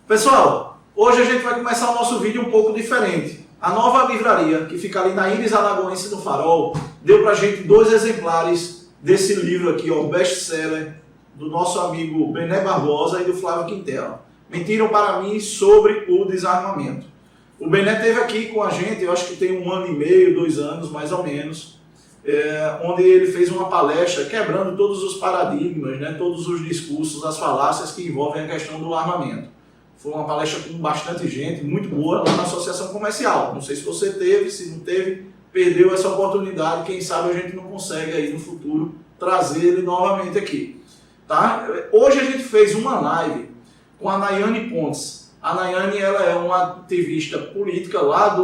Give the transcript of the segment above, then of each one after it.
Pessoal, hoje a gente vai começar o nosso vídeo um pouco diferente. A nova livraria, que fica ali na Íris Alagoense do Farol, deu pra gente 2 exemplares desse livro aqui, ó, o best-seller do nosso amigo Bené Barbosa e do Flávio Quintela. Mentiram para mim sobre o desarmamento. O Bené esteve aqui com a gente, eu acho que tem 1 ano e meio, 2 anos, mais ou menos, onde ele fez uma palestra quebrando todos os paradigmas, né, todos os discursos, as falácias que envolvem a questão do armamento. Foi uma palestra com bastante gente, muito boa, lá na Associação Comercial. Não sei se você teve, se não teve, perdeu essa oportunidade. Quem sabe a gente não consegue aí no futuro trazer ele novamente aqui. Tá? Hoje a gente fez uma live com a Nayane Pontes. A Nayane, ela é uma ativista política lá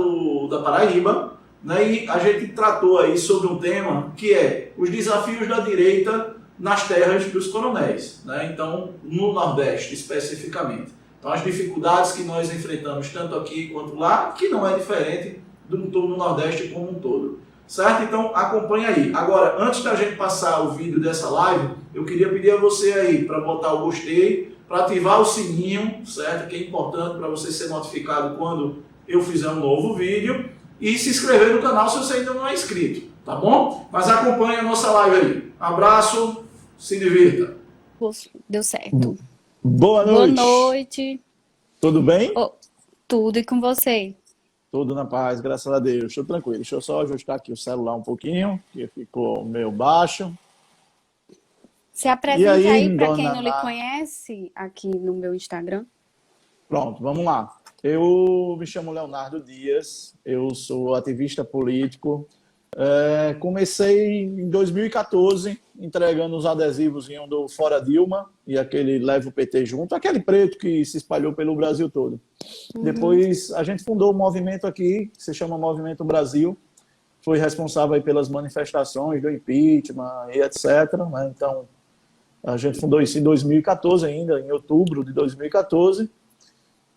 da Paraíba, né? E a gente tratou aí sobre um tema que é os desafios da direita nas terras dos coronéis, né? Então, no Nordeste especificamente. Então, as dificuldades que nós enfrentamos tanto aqui quanto lá, que não é diferente do Nordeste como um todo. Certo? Então, acompanha aí. Agora, antes da gente passar o vídeo dessa live, eu queria pedir a você aí para botar o gostei, para ativar o sininho, certo? Que é importante para você ser notificado quando eu fizer um novo vídeo. E se inscrever no canal se você ainda não é inscrito, tá bom? Mas acompanhe a nossa live aí. Abraço, se divirta. Deu certo. Boa noite. Boa noite. Tudo bem? Tudo e com você? Tudo na paz, graças a Deus. Estou tranquilo. Deixa eu só ajustar aqui o celular um pouquinho, que ficou meio baixo. Se apresente aí para quem não lhe conhece aqui no meu Instagram. Pronto, vamos lá. Eu me chamo Leonardo Dias, eu sou ativista político. Comecei em 2014 entregando os adesivos do Fora Dilma e aquele Leva o PT Junto, aquele preto que se espalhou pelo Brasil todo. Depois a gente fundou um movimento aqui, que se chama Movimento Brasil, foi responsável aí pelas manifestações do impeachment e etc. Né? Então a gente fundou isso em 2014 ainda, em outubro de 2014.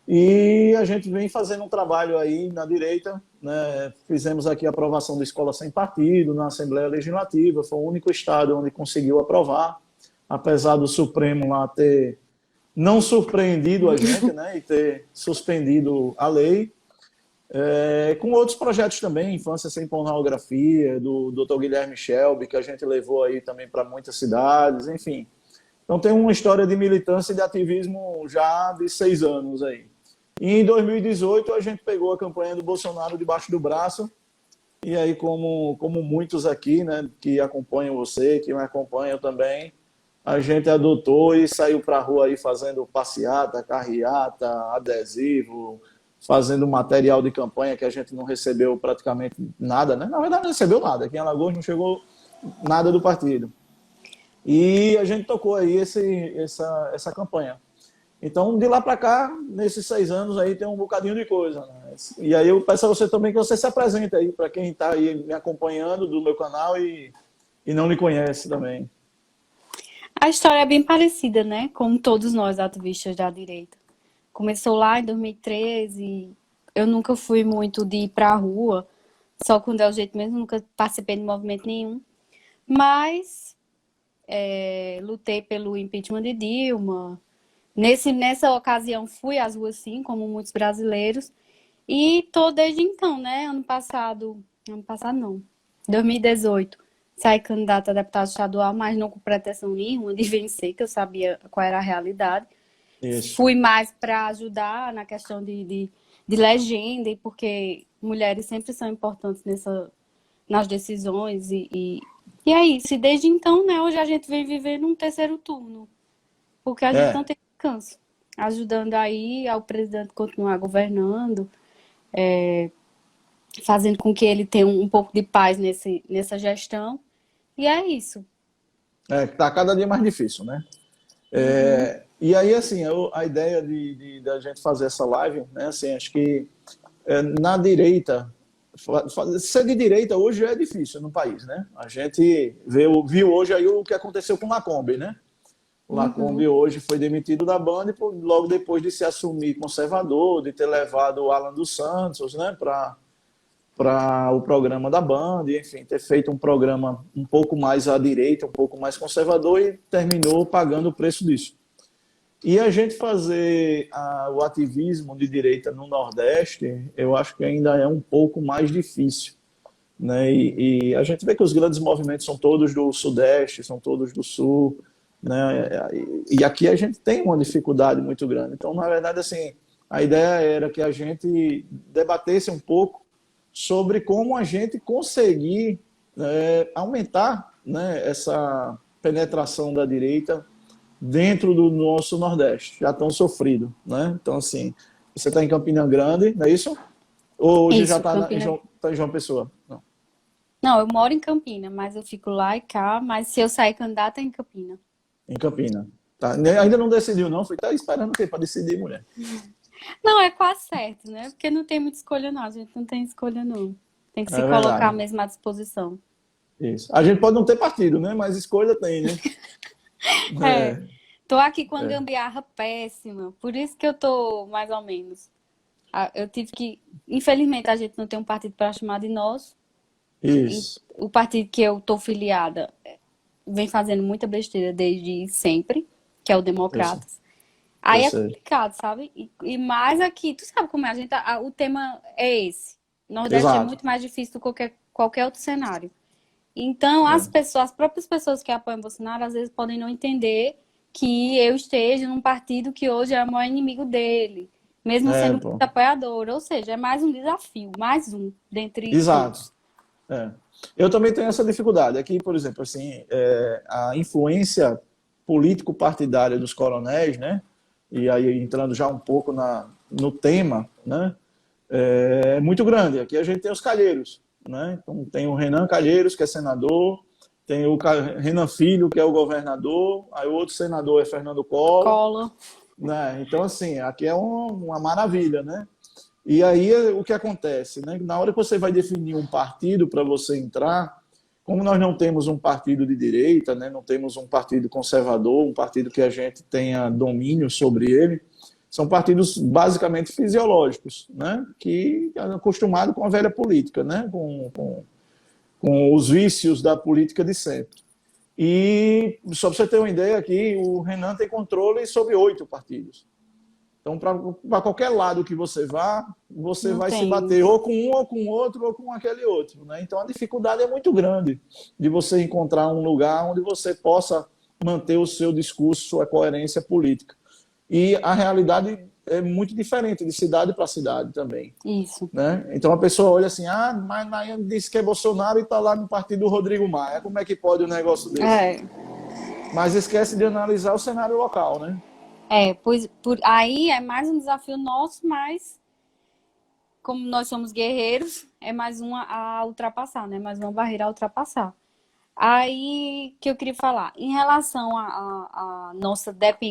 E a gente vem fazendo um trabalho aí na direita, né? Fizemos aqui a aprovação da Escola Sem Partido na Assembleia Legislativa, foi o único estado onde conseguiu aprovar, apesar do Supremo lá ter não surpreendido a gente, né? E ter suspendido a lei. Com outros projetos também, Infância Sem Pornografia, do Dr. Guilherme Shelby, que a gente levou aí também para muitas cidades, enfim. Então tem uma história de militância e de ativismo já de 6 anos aí. E em 2018 a gente pegou a campanha do Bolsonaro debaixo do braço, e aí como muitos aqui, né, que acompanham você, que me acompanham também, a gente adotou e saiu para a rua aí fazendo passeata, carreata, adesivo, fazendo material de campanha que a gente não recebeu praticamente nada, né? Na verdade não recebeu nada, aqui em Alagoas não chegou nada do partido. E a gente tocou aí essa campanha. Então, de lá para cá, nesses 6 anos aí, tem um bocadinho de coisa. Né? E aí eu peço a você também que você se apresente aí, para quem está aí me acompanhando do meu canal e não me conhece também. A história é bem parecida, né? Como todos nós, ativistas da direita. Começou lá em 2013, eu nunca fui muito de ir para a rua, só quando é o jeito mesmo, nunca participei de movimento nenhum. Mas lutei pelo impeachment de Dilma. Nessa ocasião fui às ruas sim, como muitos brasileiros, e tô desde então, né? Ano passado não, 2018, saí candidata a deputada estadual, mas não com pretensão nenhuma de vencer, que eu sabia qual era a realidade. Isso. Fui mais para ajudar na questão de legenda, e porque mulheres sempre são importantes nas decisões, e é isso. E desde então, né, hoje a gente vem vivendo um terceiro turno, porque a gente não tem descanso, ajudando aí ao presidente continuar governando, fazendo com que ele tenha um pouco de paz nessa gestão, e é isso. Tá cada dia mais difícil, né? E aí, assim, a ideia da gente fazer essa live, né, assim, acho que na direita, ser de direita hoje é difícil no país, né? A gente viu hoje aí o que aconteceu com o Lacombe, né? O Lacombe hoje foi demitido da Band logo depois de se assumir conservador, de ter levado o Alan dos Santos, né, para o programa da Band, enfim, ter feito um programa um pouco mais à direita, um pouco mais conservador, e terminou pagando o preço disso. E a gente fazer o ativismo de direita no Nordeste, eu acho que ainda é um pouco mais difícil, né? E a gente vê que os grandes movimentos são todos do Sudeste, são todos do Sul, né? E aqui a gente tem uma dificuldade muito grande. Então, na verdade, assim, a ideia era que a gente debatesse um pouco sobre como a gente conseguir aumentar, né, essa penetração da direita dentro do nosso Nordeste, já tão sofrido, né? Então, assim, você está em Campina Grande, não é isso? Ou hoje Isso, já está Campina. em João Pessoa? Não, Não, eu moro em Campina, mas eu fico lá e cá, mas se eu sair candidata é em Campina. em Campina. Tá. Ainda não decidiu, não? Foi tá esperando o quê para decidir, mulher? Não, é quase certo, né? Porque não tem muita escolha, não. A gente não tem escolha, não. Tem que se É colocar verdade. mesmo à disposição. Isso. A gente pode não ter partido, né? Mas escolha tem, né? É, É, tô aqui com a é. gambiarra péssima, por isso que eu tô mais ou menos. Eu tive que, infelizmente, a gente não tem um partido para chamar de nosso. Isso. O partido que eu tô filiada vem fazendo muita besteira desde sempre, que é o Eu sei. Democratas. Eu Aí é sei. complicado, sabe? E mais aqui, tu sabe como é, o tema é esse. Nordeste é Exato. muito mais difícil do que qualquer outro cenário. Então, É. as próprias pessoas que apoiam Bolsonaro, às vezes podem não entender que eu esteja num partido que hoje é o maior inimigo dele, mesmo É, sendo muito pô. apoiador. Ou seja, é mais um desafio, mais um, dentre Exato. tantos. É. Eu também tenho essa dificuldade. Aqui, por exemplo, assim, a influência político-partidária dos coronéis, né? E aí entrando já um pouco no tema, né? É muito grande. Aqui a gente tem os Calheiros, né? Então tem o Renan Calheiros, que é senador, tem o Renan Filho, que é o governador, aí o outro senador é Fernando Collor, Cola. né? Então, assim, aqui é uma maravilha, né? E aí o que acontece, né? Na hora que você vai definir um partido para você entrar, como nós não temos um partido de direita, né? Não temos um partido conservador, um partido que a gente tenha domínio sobre ele, são partidos basicamente fisiológicos, né? Que é acostumado com a velha política, né? Com os vícios da política de sempre. E só para você ter uma ideia aqui, o Renan tem controle sobre 8 partidos. Então, para qualquer lado que você vá, você Não vai se tem. bater ou com um, ou com outro, ou com aquele outro, né? Então, a dificuldade é muito grande de você encontrar um lugar onde você possa manter o seu discurso, sua coerência política. E a realidade é muito diferente de cidade para cidade também, Isso. né? Então, a pessoa olha assim, mas Nayane disse que é Bolsonaro e está lá no partido do Rodrigo Maia. Como é que pode um negócio desse? É. Mas esquece de analisar o cenário local, né? Pois aí é mais um desafio nosso, mas como nós somos guerreiros, é mais uma a ultrapassar, né? Mais uma barreira a ultrapassar. Aí que eu queria falar, em relação à nossa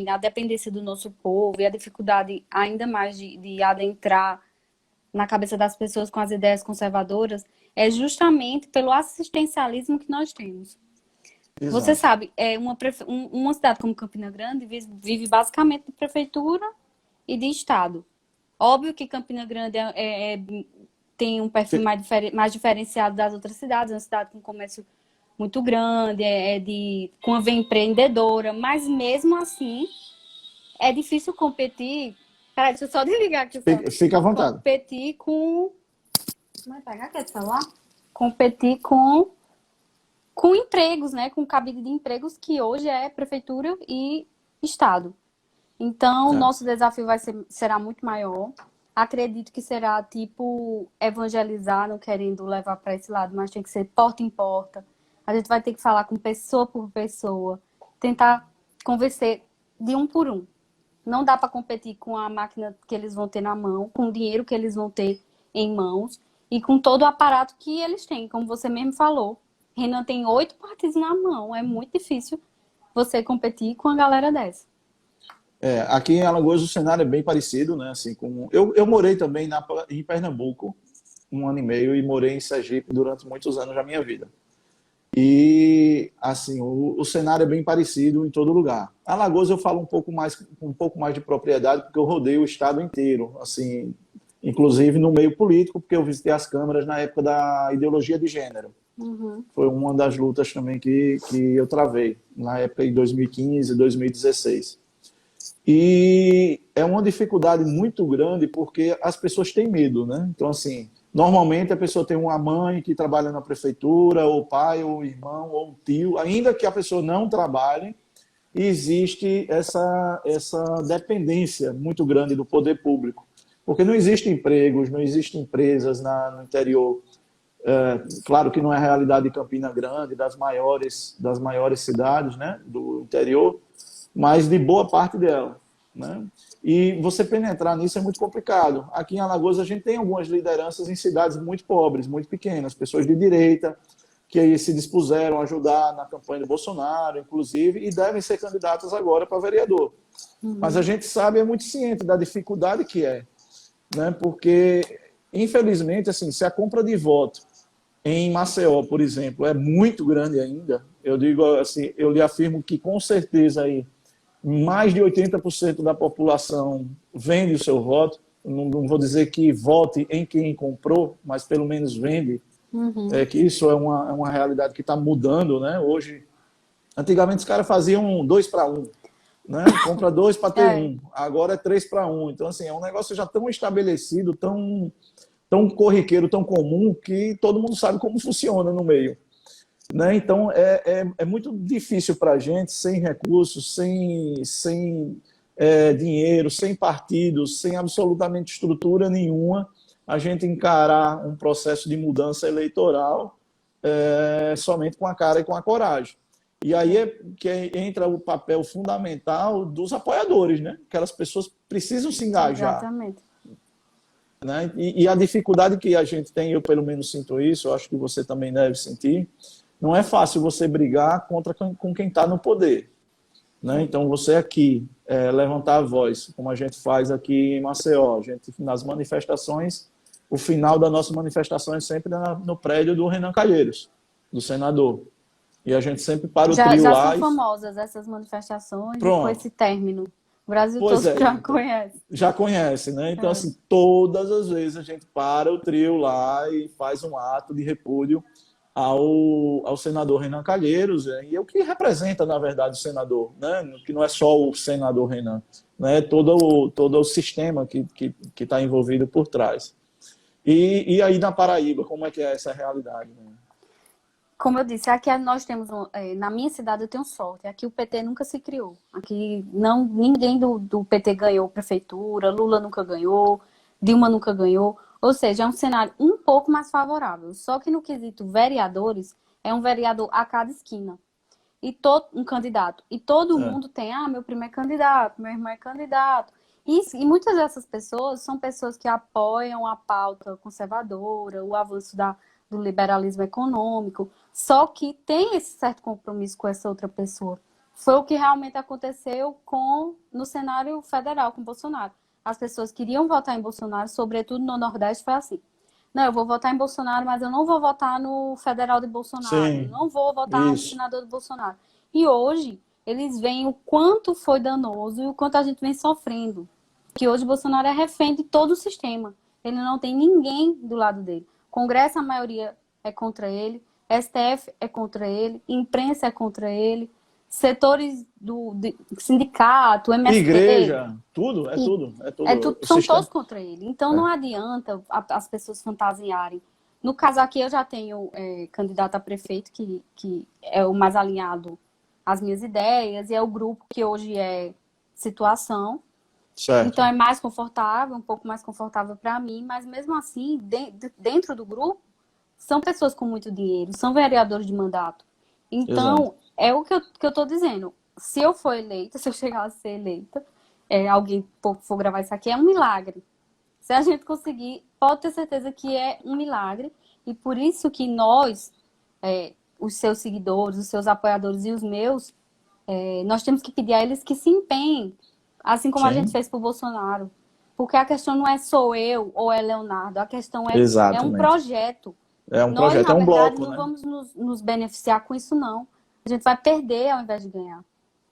a dependência do nosso povo e a dificuldade ainda mais de adentrar na cabeça das pessoas com as ideias conservadoras, é justamente pelo assistencialismo que nós temos. Você Exato. sabe, uma cidade como Campina Grande vive basicamente de prefeitura e de estado. Óbvio que Campina Grande tem um perfil mais diferenciado das outras cidades, é uma cidade com comércio muito grande, com uma veia empreendedora, mas mesmo assim é difícil competir. Peraí, deixa eu só desligar aqui o celular. Fica à vontade. Competir com. Como é que pegar aquele celular? Competir com empregos, né? Com cabide de empregos que hoje é prefeitura e estado. Então, o É. nosso desafio será muito maior. Acredito que será tipo evangelizar, não querendo levar para esse lado, mas tem que ser porta em porta. A gente vai ter que falar com pessoa por pessoa, tentar convencer de um por um. Não dá para competir com a máquina que eles vão ter na mão, com o dinheiro que eles vão ter em mãos e com todo o aparato que eles têm, como você mesmo falou. Renan tem 8 partidos na mão, é muito difícil você competir com a galera dessa. Aqui em Alagoas o cenário é bem parecido, né? Assim, eu morei também em Pernambuco 1 ano e meio e morei em Sergipe durante muitos anos da minha vida. E assim, o cenário é bem parecido em todo lugar. Alagoas eu falo um pouco mais de propriedade porque eu rodei o estado inteiro, assim, inclusive no meio político, porque eu visitei as câmaras na época da ideologia de gênero. Uhum. Foi uma das lutas também que eu travei na época de 2015, 2016. E é uma dificuldade muito grande porque as pessoas têm medo, né? Então, assim, normalmente a pessoa tem uma mãe que trabalha na prefeitura, ou pai, ou irmão, ou um tio, ainda que a pessoa não trabalhe, existe essa dependência muito grande do poder público. Porque não existem empregos, não existem empresas no interior. Claro que não é a realidade de Campina Grande, das maiores cidades, né, do interior, mas de boa parte dela, né? E você penetrar nisso é muito complicado. Aqui em Alagoas a gente tem algumas lideranças em cidades muito pobres, muito pequenas, pessoas de direita que aí se dispuseram a ajudar na campanha do Bolsonaro, inclusive, e devem ser candidatas agora para vereador. Mas a gente sabe, é muito ciente da dificuldade que é, né? Porque, infelizmente, assim, se a compra de voto em Maceió, por exemplo, é muito grande ainda, eu digo assim, eu lhe afirmo que com certeza aí mais de 80% da população vende o seu voto. Não vou dizer que vote em quem comprou, mas pelo menos vende. Que isso é uma realidade que está mudando, né? Hoje, antigamente os caras faziam 2 para 1, né? Compra 2 para ter É, 1. Agora é 3 para 1. Então, assim, é um negócio já tão estabelecido, tão corriqueiro, tão comum, que todo mundo sabe como funciona no meio, né? Então, é muito difícil para a gente, sem recursos, sem dinheiro, sem partidos, sem absolutamente estrutura nenhuma, a gente encarar um processo de mudança eleitoral somente com a cara e com a coragem. E aí é que entra o papel fundamental dos apoiadores, né? Aquelas pessoas precisam se engajar, exatamente. né? E a dificuldade que a gente tem, eu pelo menos sinto isso, eu acho que você também deve sentir, não é fácil você brigar com quem está no poder, né? Então, você aqui, levantar a voz, como a gente faz aqui em Maceió, a gente, nas manifestações, o final da nossa manifestação é sempre no prédio do Renan Calheiros, do senador. E a gente sempre para o trio Já são lá e famosas essas manifestações e com pronto. esse término. O Brasil todo Pois é, já então, conhece. já conhece, né? Então, É. assim, todas as vezes a gente para o trio lá e faz um ato de repúdio ao senador Renan Calheiros, e é o que representa, na verdade, o senador, né? Que não é só o senador Renan, né? Todo o sistema que está envolvido por trás. E aí na Paraíba, como é que é essa realidade? Né? Como eu disse, aqui nós temos, na minha cidade eu tenho sorte, aqui o PT nunca se criou. Aqui não, ninguém do PT ganhou prefeitura, Lula nunca ganhou, Dilma nunca ganhou. Ou seja, é um cenário um pouco mais favorável. Só que no quesito vereadores, é um vereador a cada esquina. E todo um candidato. E todo É, mundo tem, meu primo é candidato, meu irmão é candidato. E muitas dessas pessoas são pessoas que apoiam a pauta conservadora, o avanço do liberalismo econômico, só que tem esse certo compromisso com essa outra pessoa. Foi o que realmente aconteceu no cenário federal com Bolsonaro. As pessoas queriam votar em Bolsonaro, sobretudo no Nordeste, foi assim. Não, eu vou votar em Bolsonaro, mas eu não vou votar no federal de Bolsonaro, eu sim, não vou votar no isso, senador de Bolsonaro. E hoje, eles veem o quanto foi danoso e o quanto a gente vem sofrendo. Que hoje Bolsonaro é refém de todo o sistema. Ele não tem ninguém do lado dele. Congresso, a maioria é contra ele, STF é contra ele, imprensa é contra ele, setores do sindicato, MST, igreja, tudo, e é tudo o são todos sistema. contra ele. Então É, não adianta as pessoas fantasiarem. No caso aqui, eu já tenho candidato a prefeito, que é o mais alinhado às minhas ideias, e é o grupo que hoje é situação. Então certo, é mais confortável, um pouco mais confortável para mim, mas mesmo assim, dentro do grupo, são pessoas com muito dinheiro, são vereadores de mandato. exato, Então, é o que eu estou dizendo. Se eu for eleita, se eu chegar a ser eleita, alguém for gravar isso aqui, é um milagre. Se a gente conseguir, pode ter certeza que é um milagre. E por isso que nós, os seus seguidores, os seus apoiadores e os meus, nós temos que pedir a eles que se empenhem, assim como a gente sim, fez para o Bolsonaro. Porque a questão não é sou eu ou é Leonardo, a questão é um exatamente. projeto. É um Nós, projeto, na é um verdade, bloco, não né? vamos nos beneficiar com isso, não. A gente vai perder ao invés de ganhar.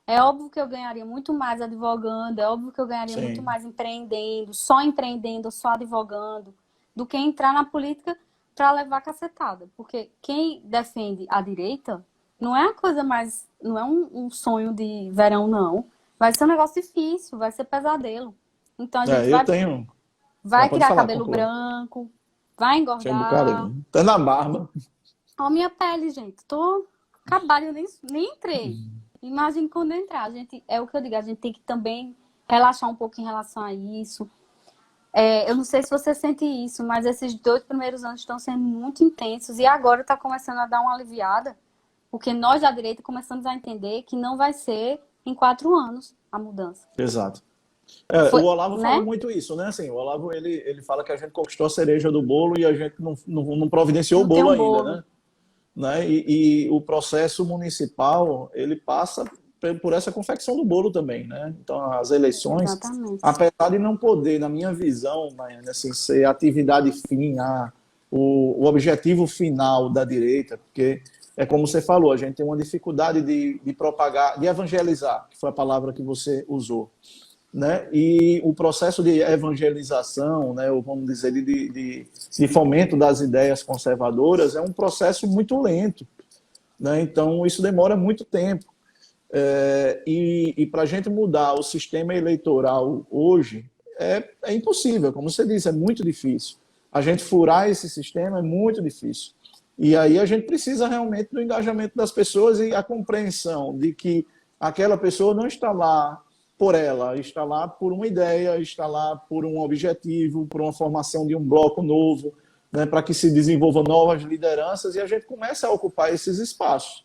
É óbvio que eu ganharia muito mais advogando, é óbvio que eu ganharia muito Sim, mais empreendendo, só advogando, do que entrar na política para levar cacetada. Porque quem defende a direita não é a coisa mais. Não é um sonho de verão, não. vai ser um negócio difícil, vai ser pesadelo. Então a gente Eu tenho. vai Pode criar falar, cabelo conclua. branco, vai Tinha um bocado. engordar. Até na barba. Ó, minha pele, gente, tô acabada, eu nem entrei. Imagine quando eu entrar. É o que eu digo, a gente tem que também relaxar um pouco em relação a isso. Eu não sei se você sente isso, mas esses 2 primeiros anos estão sendo muito intensos e agora está começando a dar uma aliviada, porque nós da direita começamos a entender que não vai ser em 4 anos a mudança. Exato. Foi, O Olavo né? fala muito isso, né? Assim, o Olavo ele fala que a gente conquistou a cereja do bolo e a gente não providenciou o Não tem bolo um ainda, bolo. né? E o processo municipal ele passa por essa confecção do bolo também, né? Então as eleições, Exatamente. apesar de não poder, na minha visão, Maiane, assim, ser a atividade fim, o objetivo final da direita, porque é como você falou, a gente tem uma dificuldade de propagar, de evangelizar, que foi a palavra que você usou, né? E o processo de evangelização, né, ou vamos dizer, de fomento das ideias conservadoras, é um processo muito lento, né? Então, isso demora muito tempo. E para a gente mudar o sistema eleitoral hoje, é impossível, como você disse, é muito difícil. A gente furar esse sistema é muito difícil. E aí a gente precisa realmente do engajamento das pessoas e a compreensão de que aquela pessoa não está lá por ela, está lá por uma ideia, está lá por um objetivo, por uma formação de um bloco novo, né, para que se desenvolvam novas lideranças e a gente comece a ocupar esses espaços.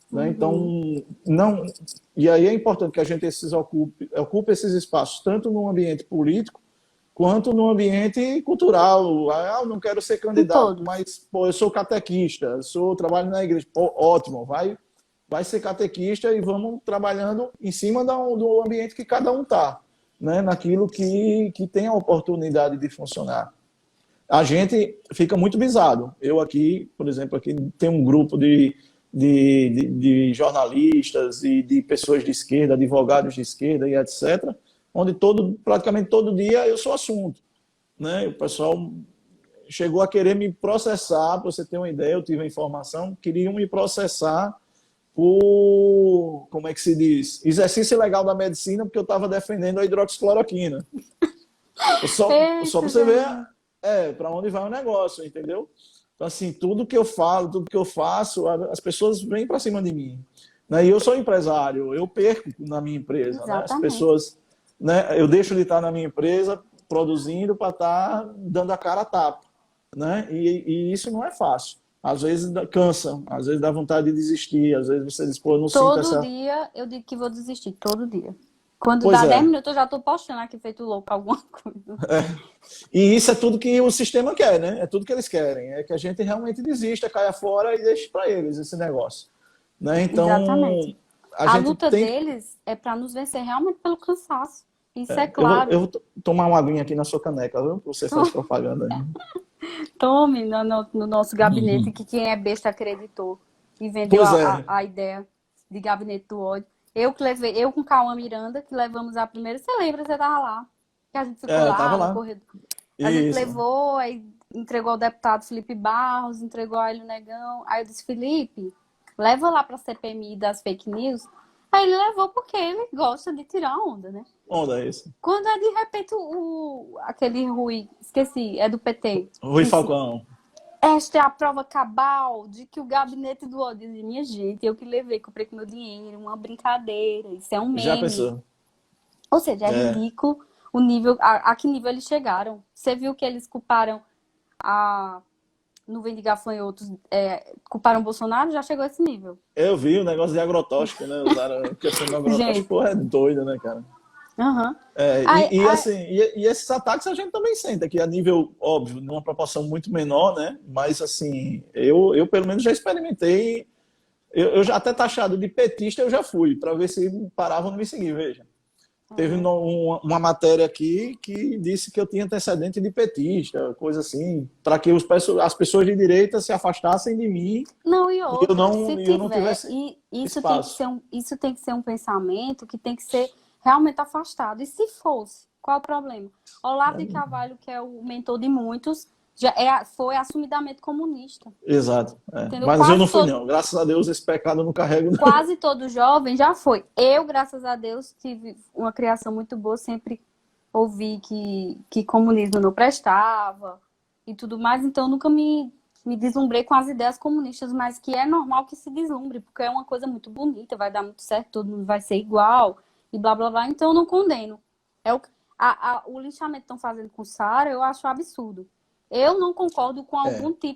Né? Então, não. E aí é importante que a gente ocupe esses espaços, tanto no ambiente político, quanto no ambiente cultural. Eu não quero ser candidato, mas pô, eu sou catequista, trabalho na igreja. Pô, ótimo, vai ser catequista e vamos trabalhando em cima do ambiente que cada um está, né? Naquilo que tem a oportunidade de funcionar. A gente fica muito visado. Eu aqui, por exemplo, aqui tem um grupo de jornalistas e de pessoas de esquerda, advogados de esquerda e etc., onde praticamente todo dia eu sou assunto. Né? O pessoal chegou a querer me processar, para você ter uma ideia, eu tive a informação, queriam me processar por, como é que se diz, exercício ilegal da medicina, porque eu estava defendendo a hidroxicloroquina. Só para você ver para onde vai o negócio, entendeu? Então, assim, tudo que eu falo, tudo que eu faço, as pessoas vêm para cima de mim. Né? E eu sou empresário, eu perco na minha empresa. Né? As pessoas, né? Eu deixo de estar na minha empresa produzindo para estar dando a cara a tapa. Né? E isso não é fácil. Às vezes cansa, às vezes dá vontade de desistir, às vezes você diz, pô, eu não sinto essa... Todo dia eu digo que vou desistir, todo dia. Quando Pois dá 10 minutos eu já estou postando aqui feito louco alguma coisa. E isso é tudo que o sistema quer, né? É tudo que eles querem. É que a gente realmente desista, caia fora e deixe para eles esse negócio. Né? Então, exatamente. A gente luta deles é para nos vencer realmente pelo cansaço. Isso é claro. Eu vou tomar uma aguinha aqui na sua caneca, viu? Você faz propaganda aí. Tome no nosso gabinete, que quem é besta acreditou e vendeu a ideia de gabinete do ódio. Eu com Cauã Miranda, que levamos a primeira. Você lembra, você tava lá. Que a gente ficou lá no corredor. A gente levou, aí entregou ao deputado Felipe Barros, entregou a Hélio Negão. Aí eu disse, Felipe, leva lá pra CPMI das fake news. Aí ele levou porque ele gosta de tirar onda, né? Onda é isso. Quando de repente aquele Rui, esqueci, é do PT. Rui Falcão. Esta é a prova cabal de que o gabinete do ódio, minha gente, eu que levei, comprei com meu dinheiro, uma brincadeira, isso é um meme. Já pensou? Ou seja, é ridículo o nível, a que nível eles chegaram. Você viu que eles culparam a nuvem de gafanhotos, culparam o Bolsonaro? Já chegou a esse nível. Eu vi o negócio de agrotóxico, né? Usaram a questão do agrotóxico, porra, é doido, né, cara? Uhum. E esses ataques a gente também sente aqui a nível, óbvio, numa proporção muito menor, né? Mas, assim, eu pelo menos já experimentei. Eu já até taxado de petista, eu já fui, para ver se paravam de me seguir, veja. Teve uma matéria aqui que disse que eu tinha antecedente de petista, coisa assim, para que as pessoas de direita se afastassem de mim. Não, e outra, eu não tivesse isso tem que ser um pensamento que tem que ser realmente afastado. E se fosse, qual é o problema? Olavo de Carvalho, que é o mentor de muitos, foi assumidamente comunista. Exato. Entendeu? Mas eu não fui, Quase não. Graças a Deus, esse pecado eu não carrego, não. quase todo jovem já foi. Eu, graças a Deus, tive uma criação muito boa, sempre ouvi que comunismo não prestava e tudo mais, então eu nunca me deslumbrei com as ideias comunistas, mas que é normal que se deslumbre, porque é uma coisa muito bonita, vai dar muito certo, todo mundo vai ser igual e blá blá blá, então eu não condeno. O linchamento que estão fazendo com Sara, eu acho absurdo. Eu não concordo com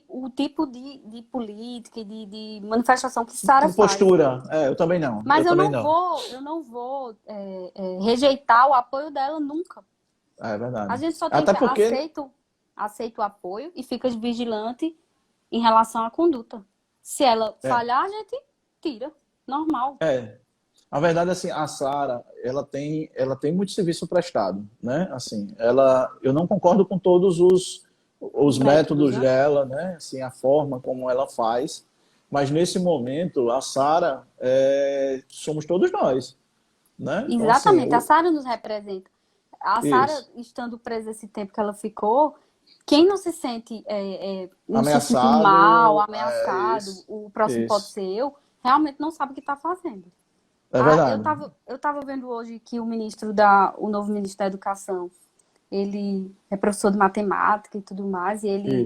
o tipo de política e de manifestação que Sara faz. Postura. Eu também não. Mas eu também não vou rejeitar o apoio dela nunca. É verdade. A gente só tem Até que porque... aceita o apoio e fica vigilante em relação à conduta. Se ela falhar, a gente tira. Normal. A verdade é assim, a Sara, ela tem muito serviço prestado, né? Assim, eu não concordo com todos os métodos, né, dela, né? Assim, a forma como ela faz, mas nesse momento a Sara somos todos nós, né? Então, exatamente, assim, a Sara nos representa. A Sara, estando presa esse tempo que ela ficou, quem não se sente ameaçado, mal, ameaçado, o próximo pode ser eu, realmente não sabe o que está fazendo. É verdade. Eu estava vendo hoje que o novo ministro da Educação, ele é professor de matemática e tudo mais, e ele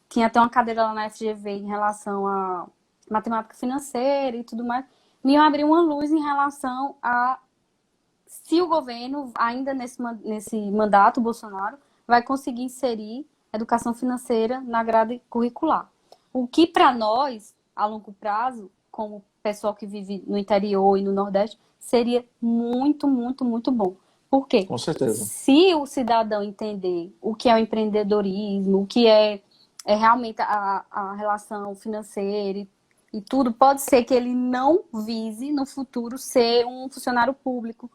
tinha até uma cadeira lá na FGV em relação a matemática financeira e tudo mais. Me abriu uma luz em relação a se o governo, ainda nesse mandato, Bolsonaro, vai conseguir inserir educação financeira na grade curricular. O que, para nós, a longo prazo, como pessoal que vive no interior e no Nordeste, seria muito, muito, muito bom. Por quê? Com certeza. Se o cidadão entender o que é o empreendedorismo, o que é realmente a relação financeira e tudo, pode ser que ele não vise no futuro ser um funcionário público,